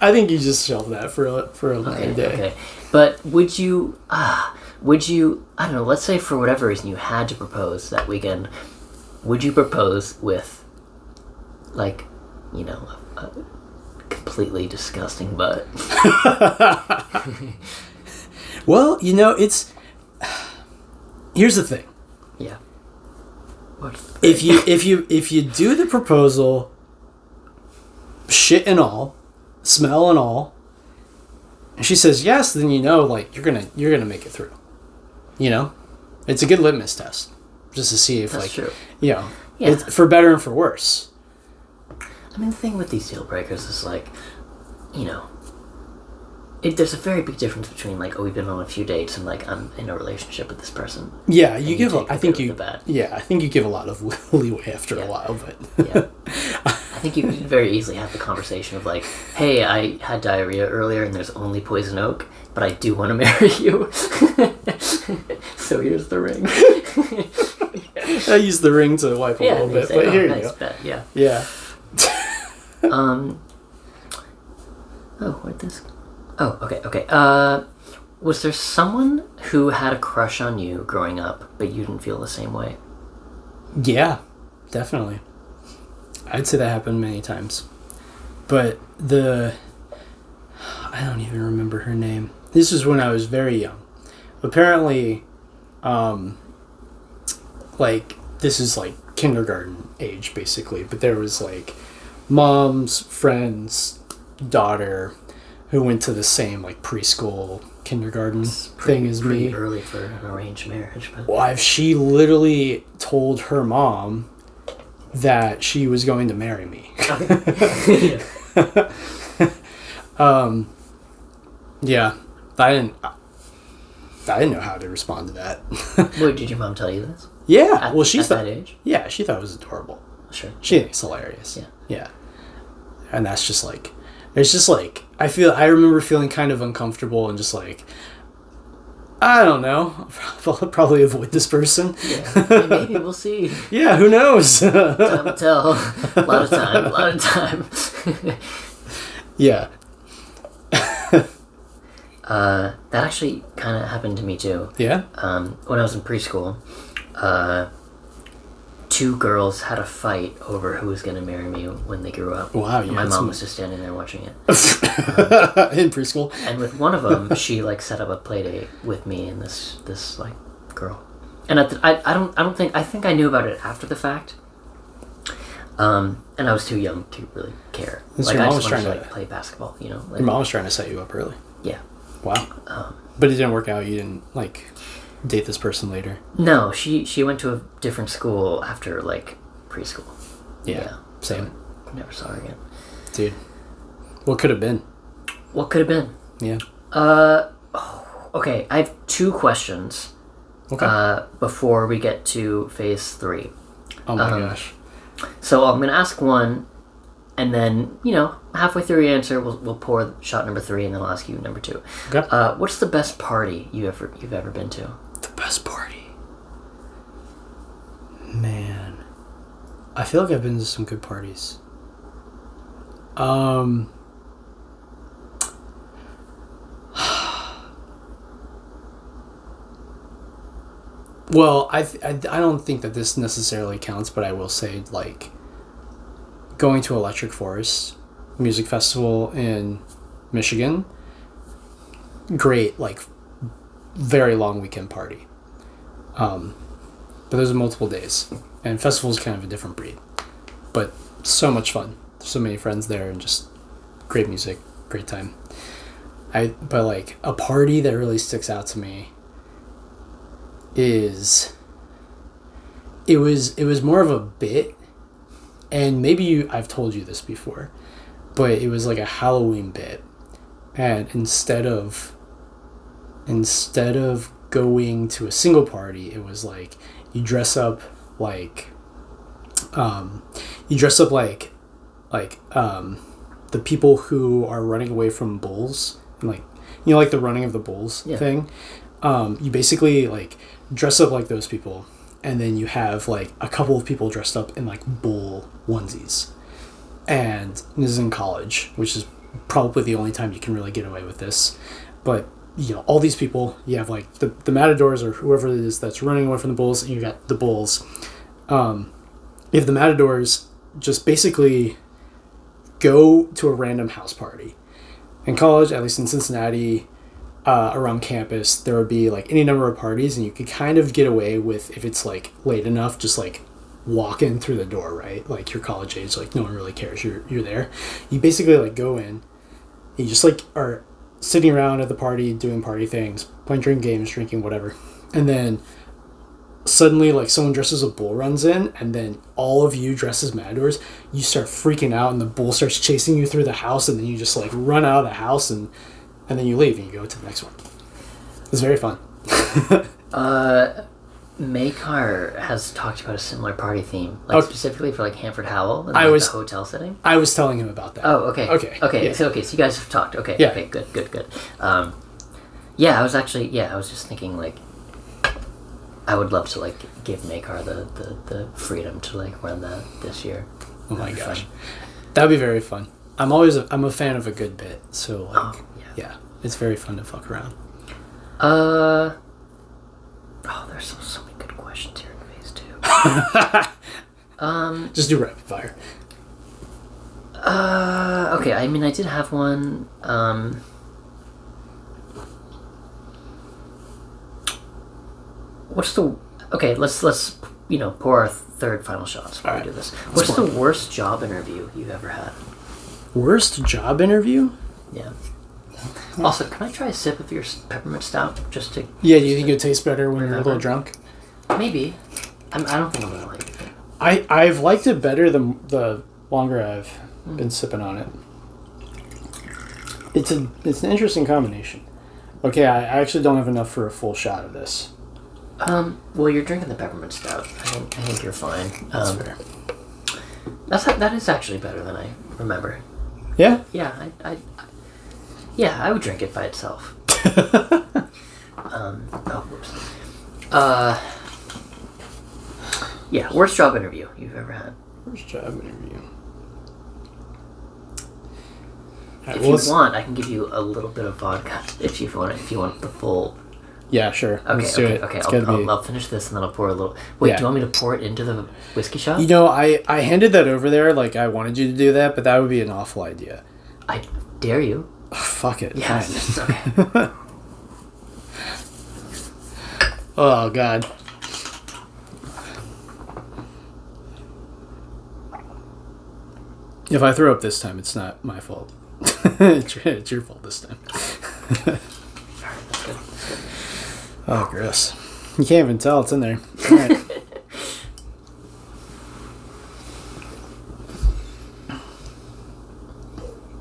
I think you just shelve that for another day. Okay. But would you, I don't know, let's say for whatever reason you had to propose that weekend, would you propose with, like, a completely disgusting butt? Well, here's the thing. Yeah. If you do the proposal, shit and all, smell and all, and she says yes, then like you're gonna make it through. It's a good litmus test, just to see if That's true. It's for better and for worse. I mean, the thing with these deal breakers is like, there's a very big difference between like, oh, we've been on a few dates and like I'm in a relationship with this person. Yeah, I think you give a lot of leeway after a while, but yeah. I think you could very easily have the conversation of like, hey, I had diarrhea earlier and there's only poison oak, but I do want to marry you. So here's the ring. I use the ring to wipe a little bit, but here you go. Bet. Yeah. Yeah. Where'd this go? Oh, okay. Was there someone who had a crush on you growing up, but you didn't feel the same way? Yeah, definitely. I'd say that happened many times. But I don't even remember her name. This was when I was very young. Apparently, like, this is like kindergarten age, basically. But there was like mom's friend's daughter who went to the same like preschool, kindergarten thing as me. Pretty early for an arranged marriage. But... Well, she literally told her mom that she was going to marry me. Yeah, I didn't know how to respond to that. Wait, did your mom tell you this? Yeah, well, at that age? Yeah, she thought it was adorable. Sure. She thinks it's hilarious. Yeah. Yeah. And that's just like, it's just like, I remember feeling kind of uncomfortable and just like, I don't know, I'll probably avoid this person. Yeah, maybe we'll see. Yeah, who knows? Time will tell. A lot of time. Yeah. That actually kind of happened to me too. Yeah? When I was in preschool, two girls had a fight over who was going to marry me when they grew up. Wow, and my mom was just standing there watching it. In preschool. And with one of them, she like set up a play date with me and this like girl. And I think I knew about it after the fact. And I was too young to really care. Like I just wanted to like play basketball, you know. Like, your mom was trying to set you up early. Yeah. Wow. But it didn't work out. You didn't like date this person later. No, she went to a different school after like preschool. Yeah. Same. So never saw her again. Dude. What could have been? What could have been? Yeah. Okay, I have two questions. Okay. Before we get to phase 3. Oh my gosh. So I'm gonna ask one, and then halfway through your answer, we'll pour shot number 3, and then I'll ask you number 2. Okay. What's the best party you've ever been to? The best party. Man, I feel like I've been to some good parties. Well, I don't think that this necessarily counts, but I will say, like, going to Electric Forest Music Festival in Michigan, great, like, very long weekend party. But those are multiple days, and festival's kind of a different breed, but so much fun. There's so many friends there, and just great music, great time. But like a party that really sticks out to me is it was more of a bit, and maybe I've told you this before, but it was like a Halloween bit, and instead of going to a single party, it was like you dress up like the people who are running away from bulls, and like like the running of the bulls thing. You basically like dress up like those people, and then you have like a couple of people dressed up in like bull onesies. And this is in college, which is probably the only time you can really get away with this. But all these people, you have like the matadors or whoever it is that's running away from the bulls, and you got the bulls. If the matadors just basically go to a random house party. In college, at least in Cincinnati, around campus, there would be like any number of parties, and you could kind of get away with, if it's like late enough, just like walk in through the door, right? Like you're college age, like no one really cares, you're there. You basically like go in, you just like are sitting around at the party, doing party things, playing drinking games, drinking whatever, and then suddenly like someone dressed as a bull runs in, and then all of you dressed as matadors, you start freaking out, and the bull starts chasing you through the house, and then you just like run out of the house, and then you leave and you go to the next one. It's very fun. Maycar has talked about a similar party theme, like specifically for like Hanford Howell and the hotel setting. I was telling him about that. Oh, okay. Yeah. So you guys have talked. Okay. Yeah. Okay. Good. I was just thinking like, I would love to like give Maycar the freedom to like run that this year. Oh my gosh, that'd be very fun. I'm a fan of a good bit, so like yeah, it's very fun to fuck around. There's so many good questions here in phase 2. Just do rapid fire. Okay. I mean, I did have one. Let's pour our third final shots before we do this. What's the worst job interview you've ever had? Worst job interview? Yeah. Also, can I try a sip of your peppermint stout just to? Yeah, do you think it tastes better when you're a little drunk? Maybe. I don't think I'm gonna like it. I've liked it better the longer I've been sipping on it. It's an interesting combination. Okay, I actually don't have enough for a full shot of this. Well, you're drinking the peppermint stout. I think you're fine. That's fair. That is actually better than I remember. Yeah? Yeah, I would drink it by itself. Oh, whoops. Yeah, worst job interview you've ever had. Worst job interview. Right, If you want, I can give you a little bit of vodka if you want the full. Yeah, sure. Okay, Let's do it. Okay. It's I'll finish this and then I'll pour a little. Wait, Yeah. do you want me to pour it into the whiskey shot? You know, I handed that over there like I wanted you to do that, but that would be an awful idea. I dare you. Fuck it. Yes. Fine. Okay. Oh, God. If I throw up this time, it's not my fault. It's your fault this time. Alright, that's good. Oh, gross. You can't even tell it's in there. All right.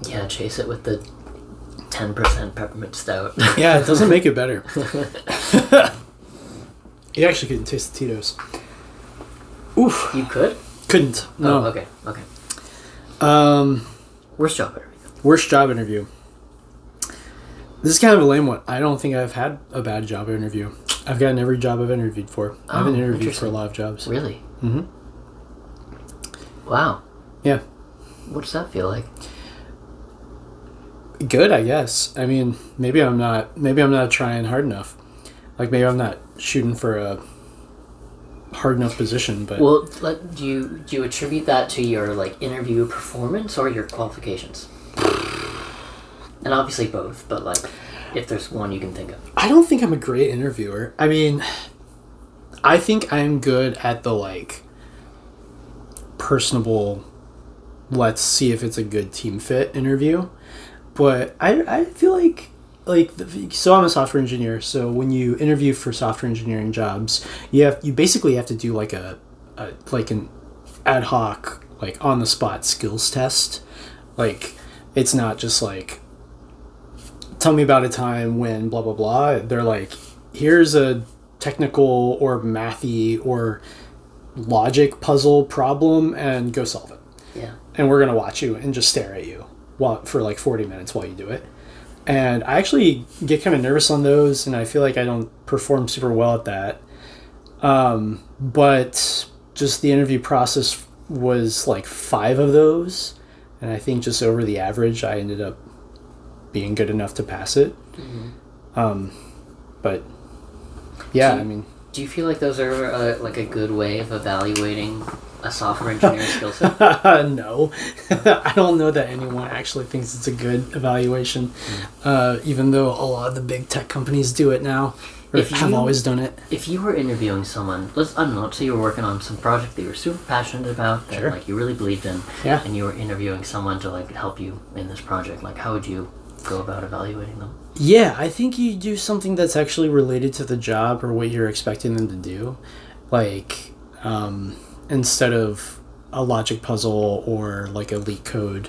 Yeah, chase it with the 10% peppermint stout. Yeah, it doesn't make it better. You actually couldn't taste the Tito's. Oof. You could? Couldn't. No. Oh, okay. Okay. Worst job interview. Worst job interview. This is kind of a lame one. I don't think I've had a bad job interview. I've gotten every job I've interviewed for. I haven't interviewed for a lot of jobs. Really? Mm-hmm. Wow. Yeah. What does that feel like? Good, I guess. I mean, maybe I'm not trying hard enough. Like, maybe I'm not shooting for a hard enough position, but... Well, do you attribute that to your, like, interview performance or your qualifications? And obviously both, but, like, if there's one you can think of. I don't think I'm a great interviewer. I mean, I think I'm good at the, like, personable, let's see if it's a good team fit interview. But I feel like so I'm a software engineer, so when you interview for software engineering jobs, you basically have to do like an ad hoc, like on the spot skills test. Like, it's not just like, tell me about a time when blah blah blah. They're like, here's a technical or mathy or logic puzzle problem and go solve it. Yeah. And we're gonna watch you and just stare at you for like 40 minutes while you do it. And I actually get kind of nervous on those, and I feel like I don't perform super well at that. But just the interview process was like 5 of those, and I think just over the average, I ended up being good enough to pass it. Mm-hmm. But yeah, I mean... Do you feel like those are like a good way of evaluating a software engineering skill set? No. I don't know that anyone actually thinks it's a good evaluation, even though a lot of the big tech companies do it now, or have always done it. If you were interviewing someone, let's say you were working on some project that you were super passionate about, that like you really believed in, and you were interviewing someone to like help you in this project, like how would you go about evaluating them? Yeah, I think you do something that's actually related to the job or what you're expecting them to do. Like, instead of a logic puzzle or like a leak code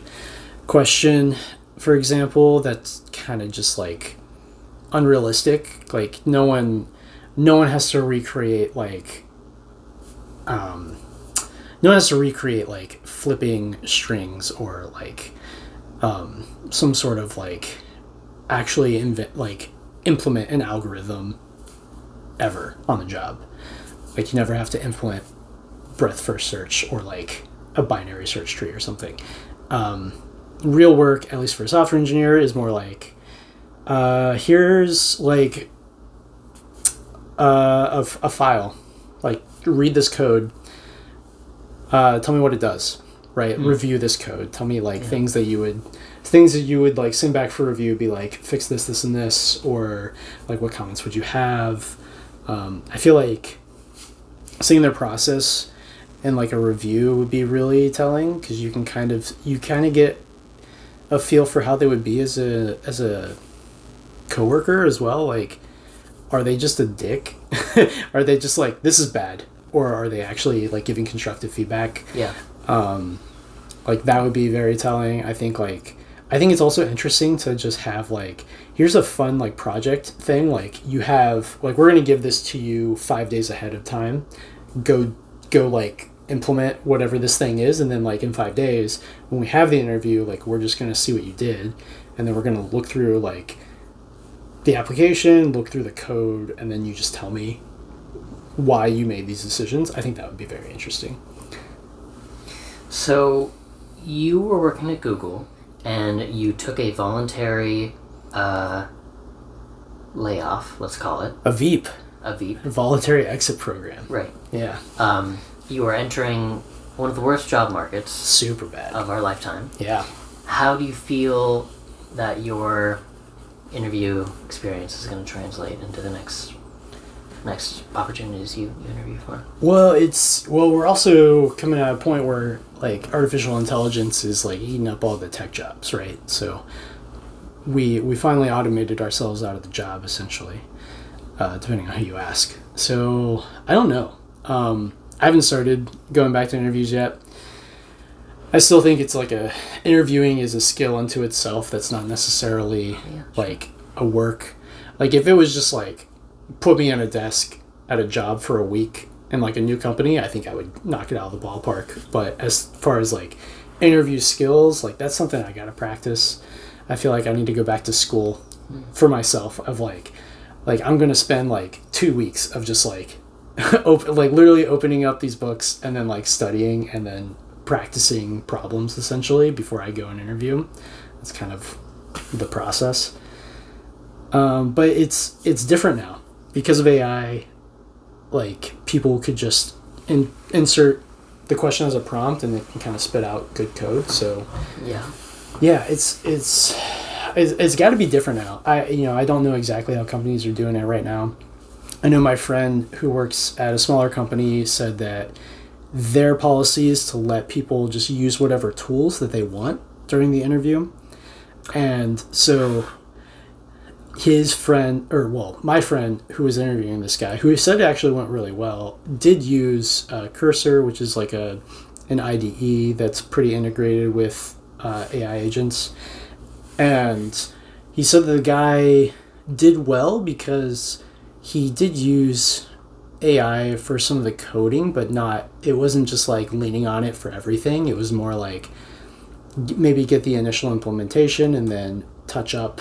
question, for example, that's kind of just like unrealistic. Like, no one has to recreate like flipping strings or like some sort of like actually implement an algorithm ever on the job. Like, you never have to implement breadth first search or like a binary search tree or something. Real work, at least for a software engineer, is more like here's like a file, like read this code, tell me what it does, right? Review this code, tell me like things that you would like send back for review, be like, fix this and this, or like what comments would you have. I feel like seeing their process and like a review would be really telling, because you kind of get a feel for how they would be as a coworker as well, like, are they just a dick? Are they just like, this is bad? Or are they actually like giving constructive feedback? Yeah. Like that would be very telling. I think it's also interesting to just have like, here's a fun like project thing. Like you have like, we're going to give this to you 5 days ahead of time. Go like implement whatever this thing is. And then like in 5 days, when we have the interview, like we're just going to see what you did. And then we're going to look through like the application, look through the code, and then you just tell me why you made these decisions. I think that would be very interesting. So you were working at Google and you took a voluntary layoff, let's call it. A VEEP. A VEEP. Voluntary exit program. Right. Yeah. You were entering one of the worst job markets. Super bad. Of our lifetime. Yeah. How do you feel that your interview experience is going to translate into the next opportunities you interview for? Well, we're also coming at a point where like artificial intelligence is like eating up all the tech jobs, right? So we finally automated ourselves out of the job essentially, depending on who you ask. So I don't know. I haven't started going back to interviews yet. I still think it's like interviewing is a skill unto itself. That's not necessarily like a work. Like if it was just like put me on a desk at a job for a week in like a new company, I think I would knock it out of the ballpark. But as far as like interview skills, like that's something I gotta practice. I feel like I need to go back to school for myself of like I'm gonna spend like 2 weeks of just like literally opening up these books and then like studying and then practicing problems essentially before I go and interview. That's kind of the process. But it's different now because of AI. Like people could just insert the question as a prompt and it can kind of spit out good code. So yeah, it's got to be different now. I don't know exactly how companies are doing it right now. I know my friend who works at a smaller company said that their policy is to let people just use whatever tools that they want during the interview. And so my friend who was interviewing this guy, who said it actually went really well, did use Cursor, which is like an IDE that's pretty integrated with AI agents. And he said the guy did well because he did use AI for some of the coding, but it wasn't just like leaning on it for everything. It was more like maybe get the initial implementation and then touch up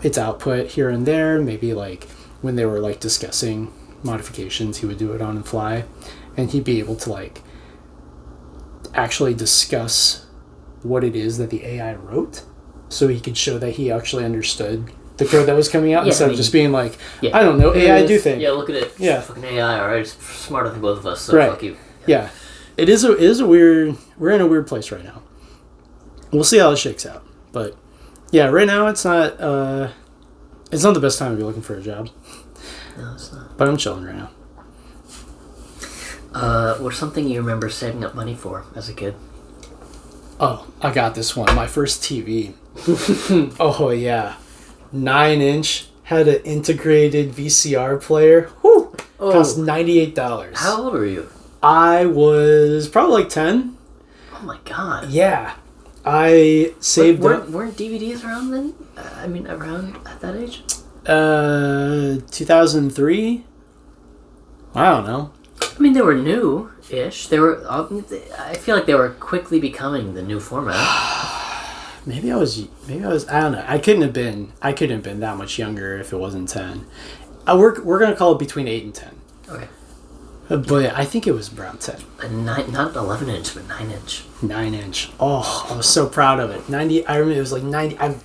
its output here and there. Maybe like when they were like discussing modifications, he would do it on the fly, and he'd be able to like actually discuss what it is that the AI wrote, so he could show that he actually understood the code that was coming out instead of just being like, I don't know, AI do things. Yeah, look at it. Yeah, fucking AI. All right, it's smarter than both of us. So right. Fuck you. Yeah. It is a weird. We're in a weird place right now. We'll see how it shakes out, but yeah, right now it's not the best time to be looking for a job. No, it's not. But I'm chilling right now. What's something you remember saving up money for as a kid? Oh, I got this one. My first TV. Oh yeah, 9-inch, had an integrated VCR player. Whew. Oh. Cost $98. How old were you? I was probably like 10. Oh my god. Yeah. I saved up. Weren't DVDs around then? Around at that age? 2003? I don't know. I mean, they were new-ish. They were. I feel like they were quickly becoming the new format. Maybe I was. I don't know. I couldn't have been that much younger if it wasn't 10. We're gonna call it between 8 and 10. Okay. But I think it was around 10. Not 11-inch, but 9-inch. 9-inch. Oh, I was so proud of it. 90. I remember it was like 90. I'm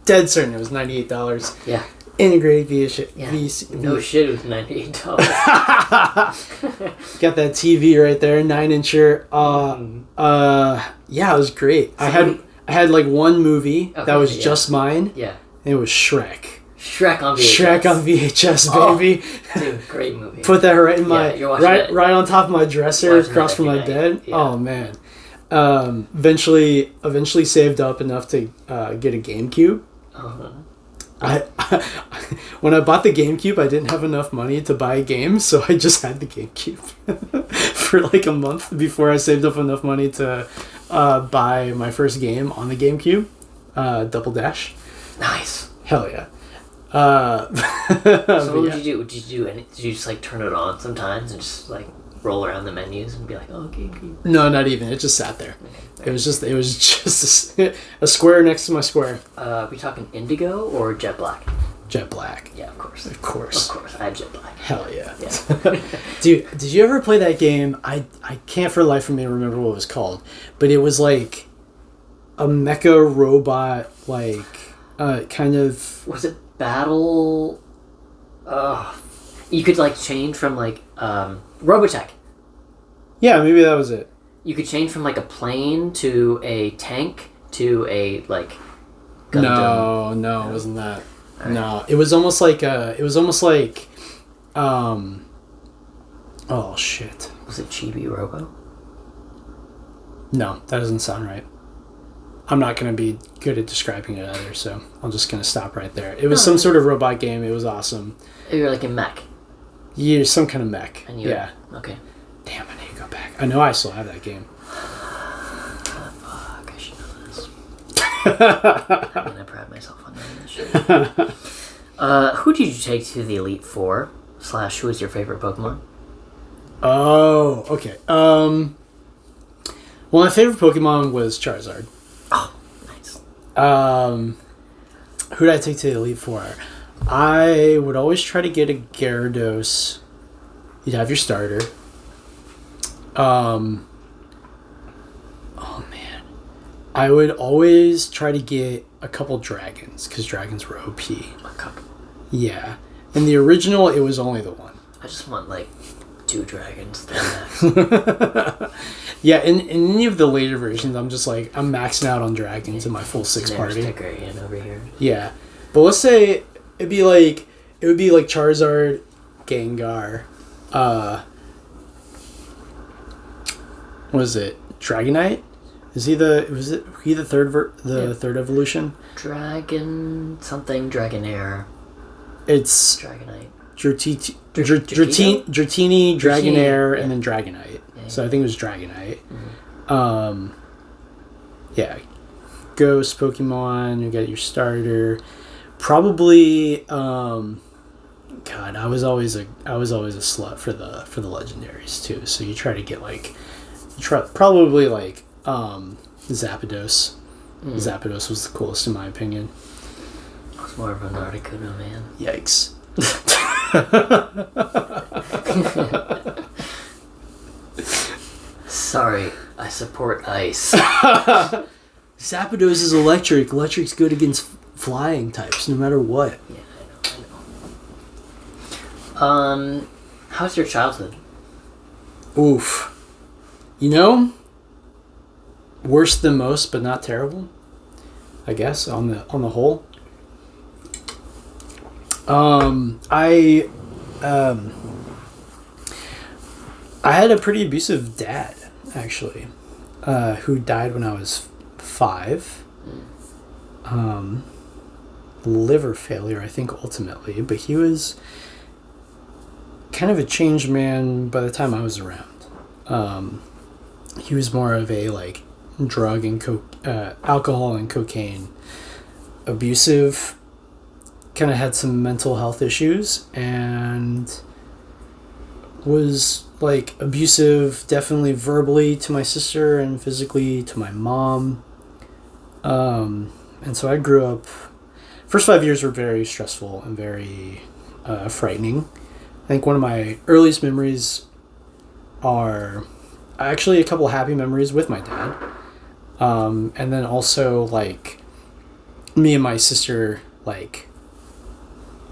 dead certain it was $98. Yeah. Integrated VCR. Yeah. No shit, it was $98. Got that TV right there, 9-incher. Yeah, it was great. I had like one movie that was just mine. Yeah. And it was Shrek. Shrek on VHS. Shrek on VHS, baby. Dude, great movie. Put that right in my right on top of my dresser across from my bed. Yeah. Oh man. Eventually saved up enough to get a GameCube. I when I bought the GameCube, I didn't have enough money to buy a game, so I just had the GameCube for like a month before I saved up enough money to buy my first game on the GameCube, Double Dash. Nice. Hell yeah. So what would you do? Did you just like turn it on sometimes and just like roll around the menus and be like, oh, GameCube? No, not even. It just sat there. Okay, it was just a square next to my square. We talking Indigo or Jet Black? Jet Black. Yeah, of course. Of course. Of course. I had Jet Black. Hell yeah. Yeah. Dude, did you ever play that game? I can't for the life of me remember what it was called, but it was like a mecha robot, like kind of. Was it Battle? You could like change from like Robotech. Yeah, maybe that was it. You could change from like a plane to a tank to a like Gundam. No, it wasn't that. Right. No, it was almost like oh shit. Was it Chibi Robo? No, that doesn't sound right. I'm not going to be good at describing it either, so I'm just going to stop right there. It was some sort of robot game. It was awesome. You were like a mech. Yeah, some kind of mech. Yeah. Okay. Damn, I need to go back. I know I still have that game. Fuck, I should know this. I mean, I pride myself on that shit. Who did you take to the Elite Four? / who is your favorite Pokemon? Oh, okay. Well, my favorite Pokemon was Charizard. Oh, nice. Who did I take to the Elite Four? I would always try to get a Gyarados. You'd have your starter. Oh man, I would always try to get a couple dragons because dragons were OP. A couple. Yeah, in the original, it was only the one. I just want like 2 dragons. Yeah, in any of the later versions, I'm maxing out on dragons in my full 6 party. Sticker over here. Yeah, but let's say it would be like Charizard, Gengar, what is it? Dragonite? Was he the third evolution? Dragonair. It's Dragonite. Dratini, Dragonair, and then Dragonite. Yeah. So I think it was Dragonite. Mm-hmm. Yeah. Ghost Pokemon, you get your starter. Probably God, I was always a slut for the legendaries too. So you try to get probably Zapdos. Zapdos was the coolest in my opinion. I was more of an Articuno man. Yikes. Sorry, I support ice. Zapdos is electric. Electric's good against flying types, no matter what. Yeah, I know. How's your childhood? Oof. Worse than most, but not terrible. I guess on the whole. I had a pretty abusive dad, actually, who died when I was 5. Liver failure, I think, ultimately, but he was kind of a changed man by the time I was around. He was more of a drug and alcohol and cocaine abusive, kind of had some mental health issues, and was abusive definitely verbally to my sister and physically to my mom. And so I grew up, first 5 years were very stressful and very frightening. I think one of my earliest memories are actually a couple happy memories with my dad. And then also me and my sister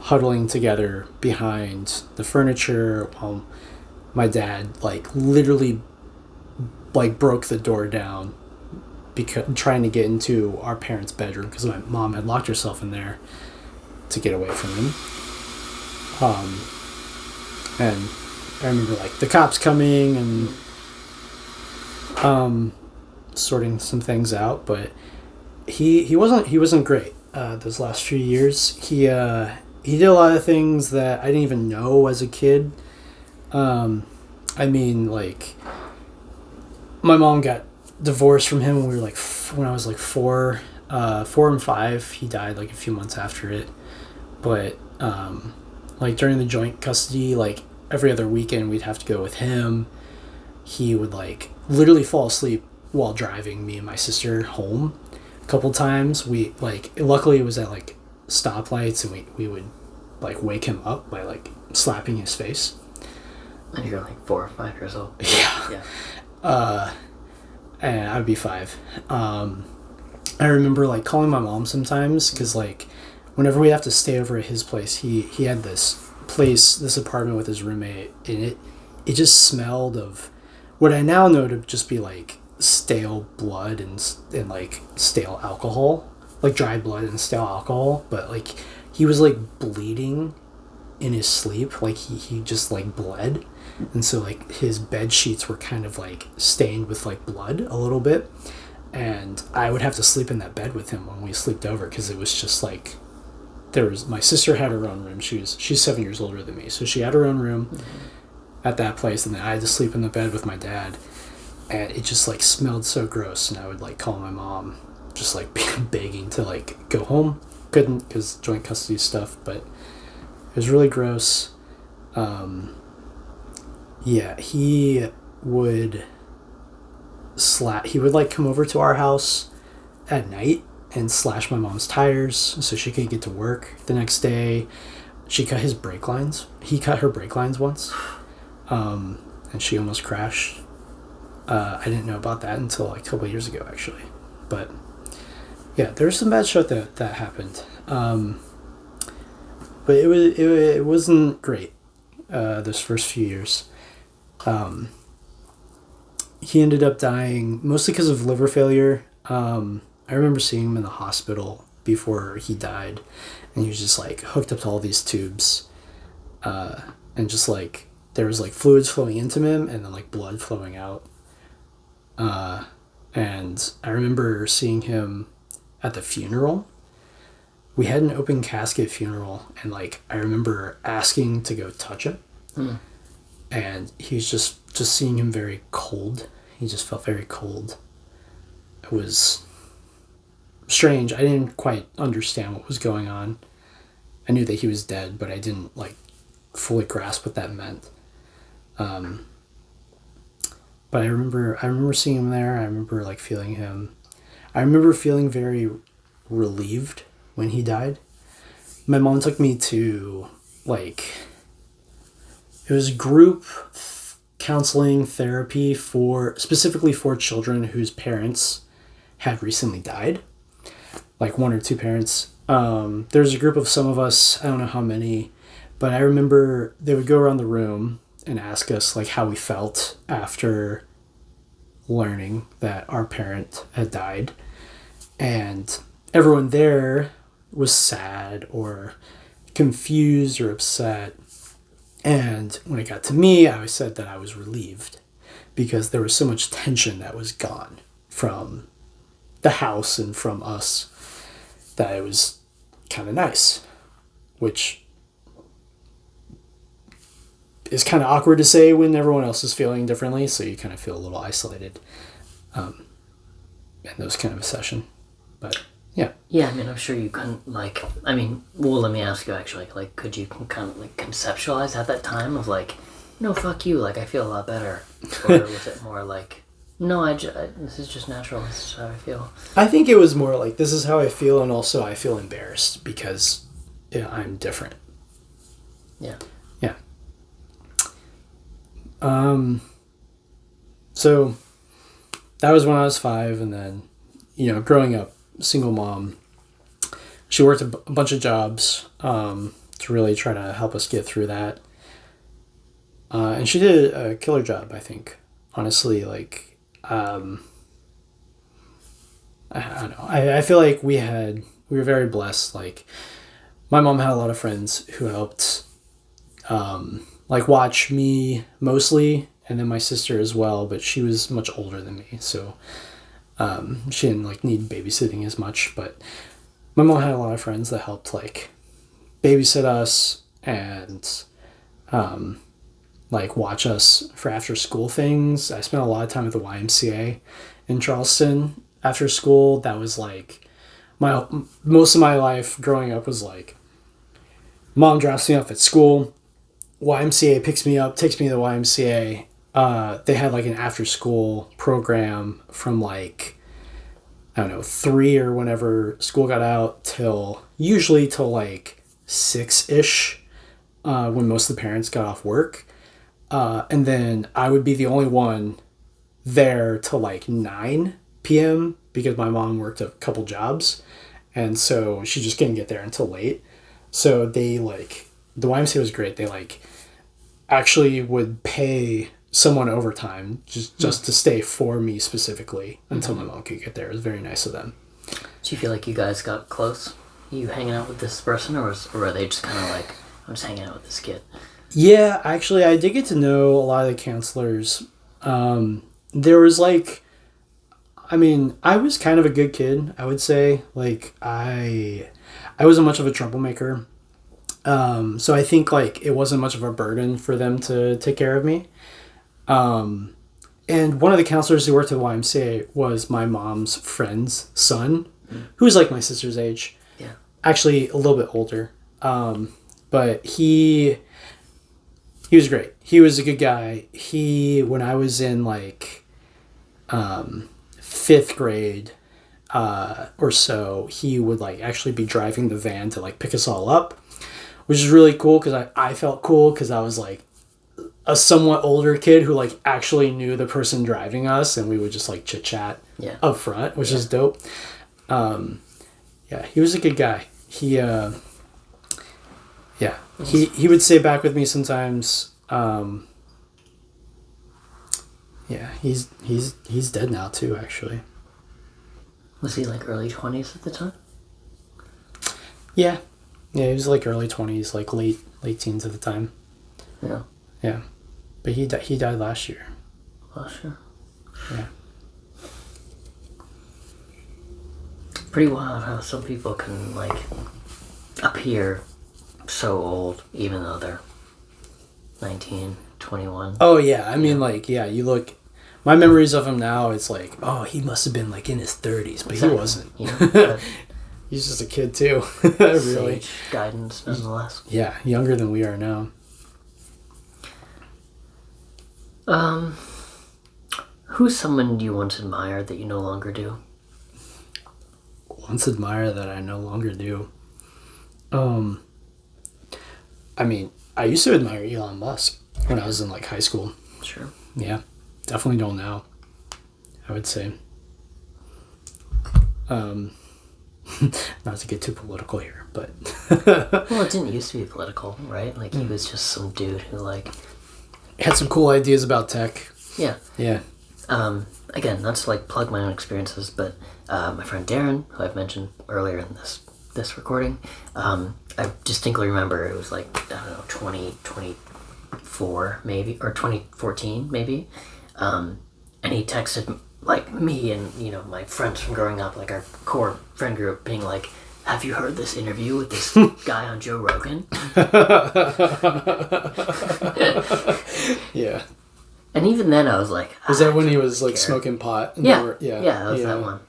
huddling together behind the furniture while my dad literally broke the door down because trying to get into our parents' bedroom because my mom had locked herself in there to get away from him. And I remember the cops coming and sorting some things out, but he wasn't great. those last few years. He did a lot of things that I didn't even know as a kid. I mean, like, my mom got divorced from him when we were like when I was like 4 and 5. He died like a few months after it. But like during the joint custody, like every other weekend we'd have to go with him. He would like literally fall asleep while driving me and my sister home. A couple times we like, luckily it was at like stoplights, and we would like wake him up by like slapping his face. And you're like 4 or 5 years old. Yeah. Yeah. And I would be 5. I remember like calling my mom sometimes because like whenever we have to stay over at his place, he had this apartment with his roommate, and it just smelled of what I now know to just be like stale blood and like stale alcohol, like dry blood and stale alcohol. But like he was like bleeding in his sleep, like he just like bled, and so like his bed sheets were kind of like stained with like blood a little bit, and I would have to sleep in that bed with him when we slept over because it was just like my sister had her own room. She's 7 years older than me, so she had her own room at that place, and then I had to sleep in the bed with my dad, and it just like smelled so gross, and I would like call my mom just like begging to like go home. Couldn't because joint custody stuff, but it was really gross. Yeah, he would like come over to our house at night and slash my mom's tires so she could get to work the next day. He cut her brake lines once, and she almost crashed. I didn't know about that until like a couple of years ago, actually. But yeah, there was some bad shit that happened. But it wasn't great those first few years. He ended up dying mostly because of liver failure. I remember seeing him in the hospital before he died, and he was just like hooked up to all these tubes, and just like there was like fluids flowing into him and then like blood flowing out. And I remember seeing him at the funeral. We had an open casket funeral, and like I remember asking to go touch it, and he's just seeing him very cold. He just felt very cold. It was strange. I didn't quite understand what was going on. I knew that he was dead, but I didn't like fully grasp what that meant. But I remember seeing him there. I remember like feeling him. I remember feeling very relieved when he died. My mom took me to like, it was group counseling therapy specifically for children whose parents had recently died, like 1 or 2 parents. There's a group of some of us, I don't know how many, but I remember they would go around the room and ask us like how we felt after learning that our parent had died, and everyone there was sad or confused or upset. And when it got to me, I always said that I was relieved because there was so much tension that was gone from the house and from us, that it was kind of nice, which is kind of awkward to say when everyone else is feeling differently, so you kind of feel a little isolated in those kind of a session. But yeah. Yeah, I mean, I'm sure you couldn't, like, I mean, well, let me ask you, actually, like, could you kind of, like, conceptualize at that time of, like, no, fuck you, like, I feel a lot better? Or was it more like, no, this is just natural, this is how I feel? I think it was more like, this is how I feel, and also I feel embarrassed because I'm different. Yeah. Yeah. So that was when I was 5, and then, growing up, single mom, she worked a bunch of jobs to really try to help us get through that. And she did a killer job, I think. Honestly, like, I don't know. I feel like we were very blessed. Like, my mom had a lot of friends who helped, like, watch me mostly, and then my sister as well, but she was much older than me, so she didn't like need babysitting as much. But my mom had a lot of friends that helped like babysit us and like watch us for after school things. I spent a lot of time at the YMCA in Charleston after school. That was like most of my life growing up was like mom drops me off at school, YMCA picks me up, takes me to the YMCA. They had like an after school program from like, I don't know, 3 or whenever school got out till like 6-ish, when most of the parents got off work. And then I would be the only one there till like 9 p.m. because my mom worked a couple jobs. And so she just couldn't get there until late. So they like, the YMCA was great. They like actually would pay someone overtime just to stay for me specifically until my mom could get there. It was very nice of them. Do you feel like you guys got close? You hanging out with this person, or were they just kind of like, I'm just hanging out with this kid? Yeah, actually, I did get to know a lot of the counselors. There was like, I mean, I was kind of a good kid, I would say. Like, I wasn't much of a troublemaker. So I think like it wasn't much of a burden for them to take care of me. And one of the counselors who worked at the YMCA was my mom's friend's son, who was like my sister's age. Yeah. Actually, a little bit older. But he was great. He was a good guy. When I was in like 5th grade or so, he would like actually be driving the van to like pick us all up, which is really cool because I felt cool because I was like a somewhat older kid who like actually knew the person driving us, and we would just like chit chat up front, which is dope. Yeah, he was a good guy. He would stay back with me sometimes. Yeah, he's dead now too, actually. Was he like early 20s at the time? Yeah, he was like early 20s, like late teens at the time. Yeah. Yeah, but he died last year. Last year. Yeah. Pretty wild how some people can like appear so old even though they're 19, 21. Oh yeah, I mean like you look. My memories of him now, it's like, oh, he must have been like in his 30s, but Exactly. he wasn't. Yeah, He's just a kid too. Really. sage guidance nonetheless. Yeah, younger than we are now. Who's someone you once admired that you no longer do? Once admire that I no longer do. I mean, I used to admire Elon Musk when I was in like high school. Sure. Yeah, definitely don't now, I would say. Not to get too political here, but Well, it didn't used to be political, right? Like, he was just some dude who, like... had some cool ideas about tech. Yeah. Yeah. Again, not to, like, plug my own experiences, but my friend Darren, who I've mentioned earlier in this recording, I distinctly remember it was, like, I don't know, 2024, maybe, or 2014, maybe, and he texted, like, me and, you know, my friends from growing up, like, our core friend group, being like, have you heard this interview with this guy on Joe Rogan? Yeah. And even then I was like... Was that when he was like smoking pot? Yeah, that was that one.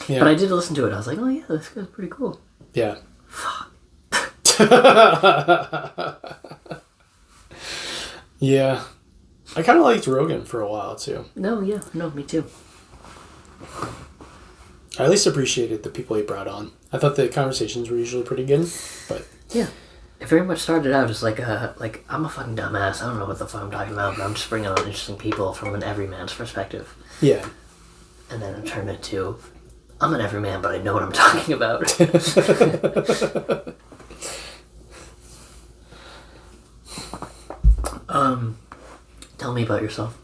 Yeah. But I did listen to it. I was like, oh yeah, this guy's pretty cool. Yeah. Fuck. Yeah. I kind of liked Rogan for a while too. No, me too. I at least appreciated the people he brought on. I thought the conversations were usually pretty good, but... Yeah. It very much started out as like I'm a fucking dumbass. I don't know what the fuck I'm talking about, but I'm just bringing on interesting people from an everyman's perspective. Yeah. And then it turned into, I'm an everyman, but I know what I'm talking about. Tell me about yourself.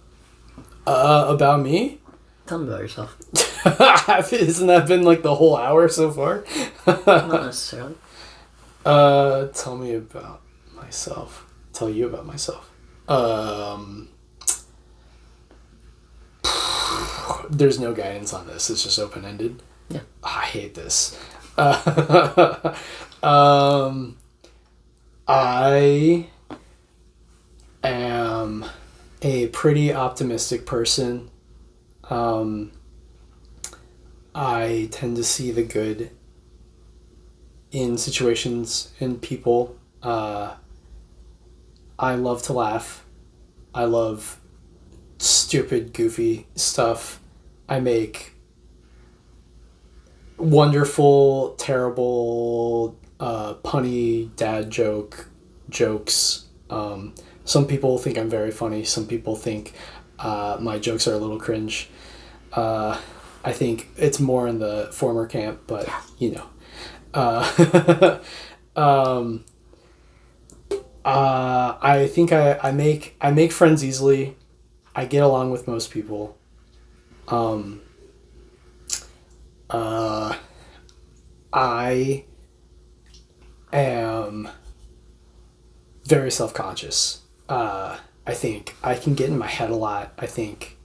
About me? Tell me about yourself. Hasn't that been like the whole hour so far? Not necessarily. Tell me about myself. Tell you about myself. There's no guidance on this. It's just open-ended. Yeah. I hate this. I am a pretty optimistic person. I tend to see the good in situations and people. I love to laugh. I love stupid, goofy stuff. I make wonderful, terrible, punny dad jokes. Some people think I'm very funny. Some people think my jokes are a little cringe. I think it's more in the former camp, but you know. I think I make friends easily. I get along with most people. I am very self-conscious. I think I can get in my head a lot. I think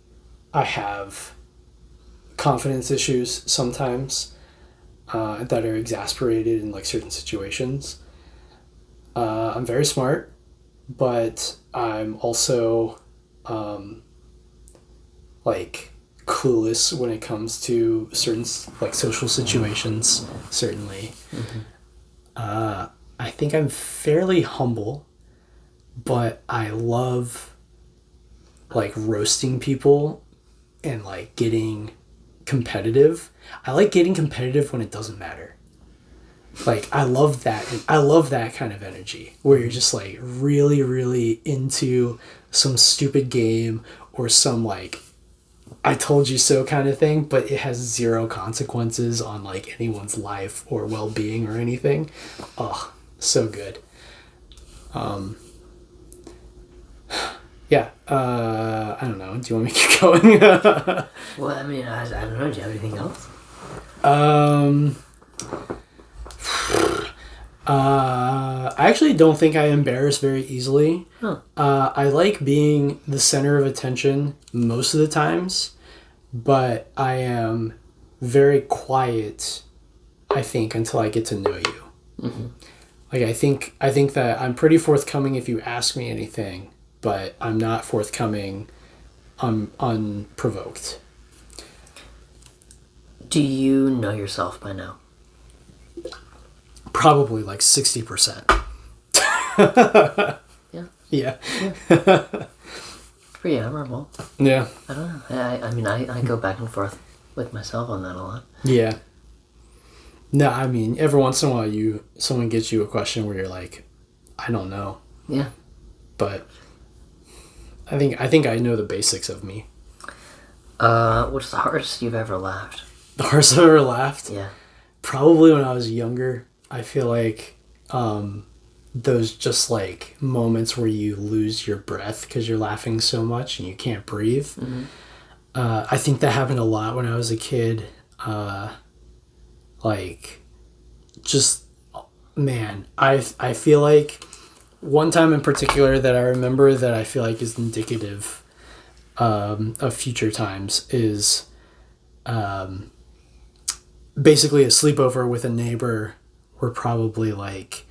I have confidence issues sometimes that are exasperated in like certain situations. I'm very smart, but I'm also like clueless when it comes to certain like social situations. Certainly, I think I'm fairly humble, but I love like roasting people and like getting competitive. I like getting competitive when it doesn't matter. Like I love that. I love that kind of energy where you're just like really, really into some stupid game or some like I told you so kind of thing, but it has zero consequences on like anyone's life or well-being or anything. Oh, so good. Yeah. I don't know. Do you want me to keep going? Well, I mean, I don't know. Do you have anything else? I actually don't think I embarrass very easily. Huh. I like being the center of attention most of the times, but I am very quiet, I think, until I get to know you. Mm-hmm. Like I think that I'm pretty forthcoming if you ask me anything, but I'm not forthcoming unprovoked. Do you know yourself by now? Probably like 60%. Yeah. Yeah. Pretty admirable. Yeah. I don't know. I mean, I go back and forth with myself on that a lot. Yeah. No, I mean, every once in a while someone gets you a question where you're like, I don't know. Yeah. But I think I know the basics of me. What's the hardest you've ever laughed? The hardest I've ever laughed? Yeah. Probably when I was younger. I feel like those just like moments where you lose your breath because you're laughing so much and you can't breathe. Mm-hmm. I think that happened a lot when I was a kid. Like, just, man, I feel like one time in particular that I remember that I feel like is indicative of future times is basically a sleepover with a neighbor. We're probably like,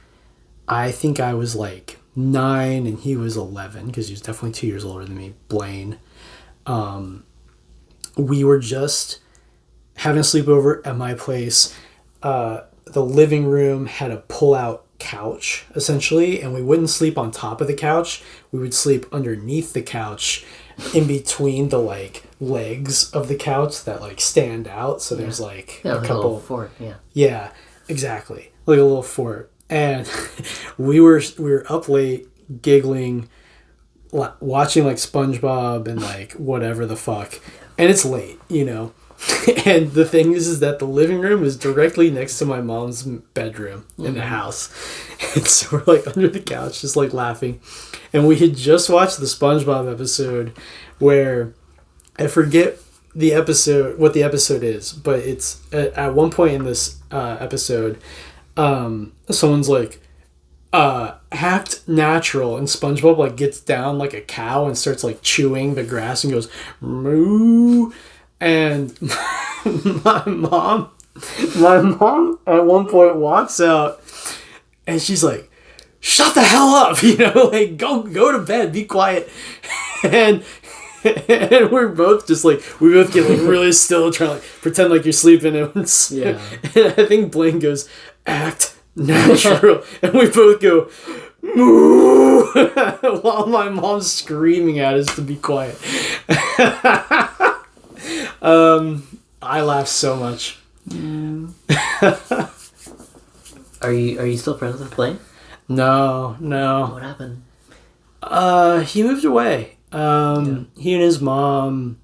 I think I was like 9 and he was 11 because he was definitely 2 years older than me, Blaine. We were just having a sleepover at my place. The living room had a pull-out couch, essentially, and we wouldn't sleep on top of the couch. We would sleep underneath the couch in between the like legs of the couch that like stand out. So there's like a couple little fort. Yeah. Yeah, exactly. Like a little fort. And we were up late giggling, watching like SpongeBob and like whatever the fuck. And it's late, you know. And the thing is that the living room is directly next to my mom's bedroom in the house. And so we're like under the couch just like laughing. And we had just watched the SpongeBob episode where I forget what the episode is, but it's at one point in this episode, someone's like, act natural, and SpongeBob like gets down like a cow and starts like chewing the grass and goes moo, and my mom My mom at one point walks out and she's like, shut the hell up, like go to bed, be quiet. And we're both just like, we both get like really still, trying to like pretend like you're sleeping. And I think Blaine goes, act natural. And we both go, moo, while my mom's screaming at us to be quiet. I laugh so much. Are you still friends with Blaine? No. What happened? He moved away. He and his mom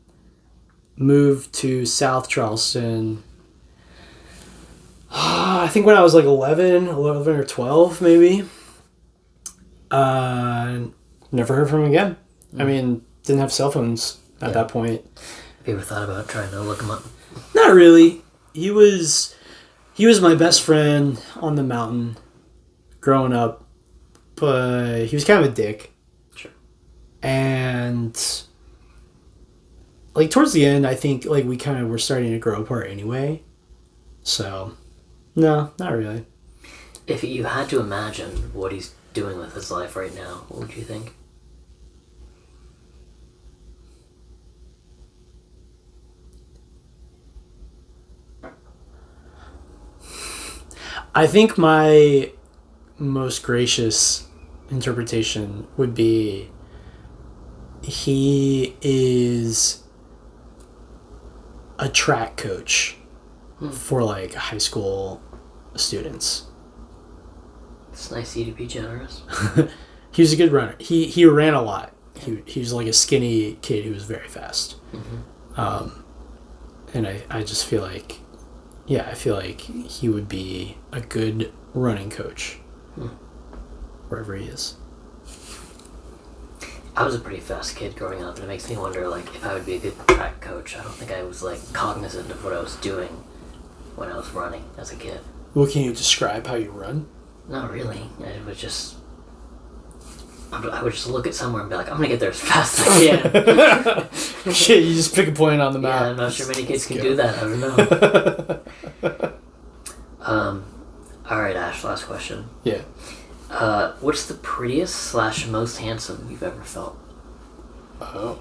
moved to South Charleston. I think when I was like 11 or 12, maybe. Never heard from him again. I mean, didn't have cell phones at that point. Have you ever thought about trying to look him up? Not really. He was my best friend on the mountain growing up, but he was kind of a dick. Sure. And like towards the end, I think like we kind of were starting to grow apart anyway. So, no, not really. If you had to imagine what he's doing with his life right now, what would you think? I think my most gracious interpretation would be he is a track coach for like high school students. It's nice of you to be generous. He was a good runner. He ran a lot. He was like a skinny kid who was very fast. And I just feel like, I feel like he would be a good running coach wherever he is. I was a pretty fast kid growing up, and it makes me wonder, like, if I would be a good track coach. I don't think I was, like, cognizant of what I was doing when I was running as a kid. Well, can you describe how you run? Not really. I would just look at somewhere and be like, I'm gonna get there as fast as I can. Shit, you just pick a point on the map. Yeah, I'm not sure many kids can do that. I don't know. Alright, Ash, last question. Yeah. What's the prettiest / most handsome you've ever felt? Oh.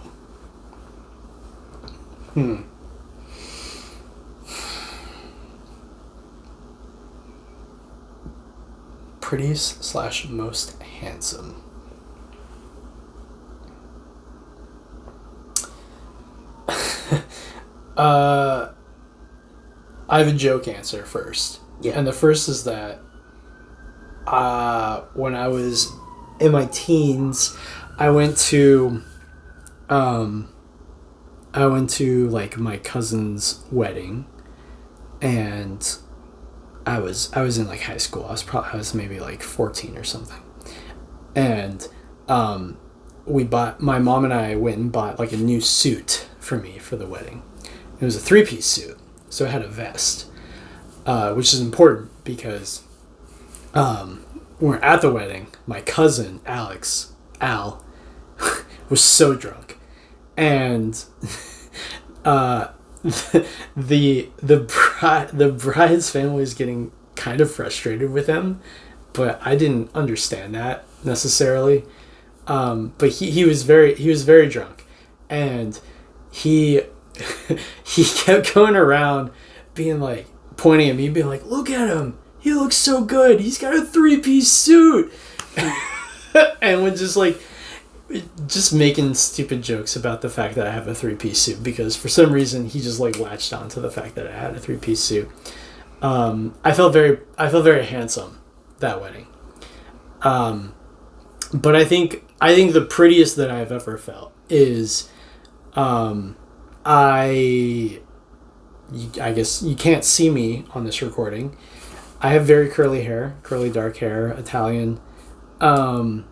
Prettiest / most handsome. I have a joke answer first. Yeah. And the first is that when I was in my teens, I went to like my cousin's wedding, and I was in like high school. I was maybe like 14 or something. And my mom and I went and bought like a new suit for me for the wedding. It was a 3-piece suit, so it had a vest, which is important because when we're at the wedding, my cousin Al was so drunk, and the bride's family is getting kind of frustrated with him, but I didn't understand that necessarily. But he was very drunk, and he kept going around being like, pointing at me, being like, look at him, he looks so good, he's got a 3-piece suit. And would just making stupid jokes about the fact that I have a 3-piece suit, because for some reason he just like latched on to the fact that I had a 3-piece suit. I felt very handsome that wedding. But I think the prettiest that I've ever felt is, I guess you can't see me on this recording. I have very curly dark hair, Italian. I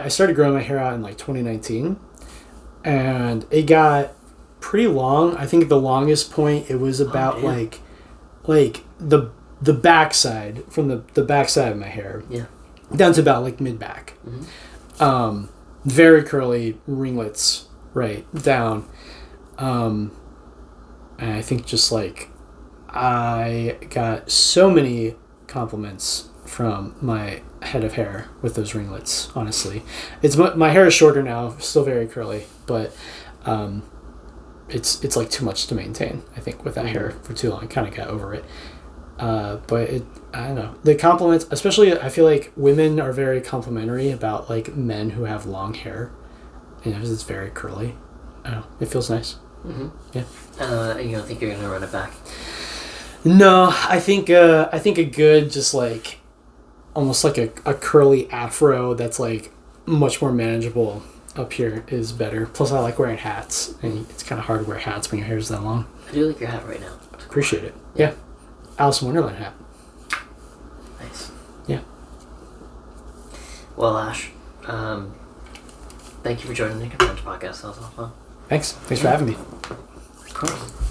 started growing my hair out in like 2019, and it got pretty long. I think the longest point, it was about like the backside, from the backside of my hair, down to about like mid back. Very curly ringlets right down, and I think just like I got so many compliments from my head of hair with those ringlets. Honestly, my hair is shorter now, still very curly, but it's like too much to maintain. I think with that hair for too long, I kind of got over it. But I don't know, the compliments, especially I feel like women are very complimentary about like men who have long hair, and it's very curly. I don't know, it feels nice. Yeah. You don't think you're gonna run it back? No, I think a good, just like almost like a curly afro that's like much more manageable up here is better. Plus I like wearing hats, and it's kind of hard to wear hats when your hair's that long. I do like your hat right now. Appreciate it. Yeah. Alice in Wonderland hat. Nice. Yeah. Well, Ash, thank you for joining the Nick and Friends podcast. That was a lot of fun. Thanks for having me. Of course.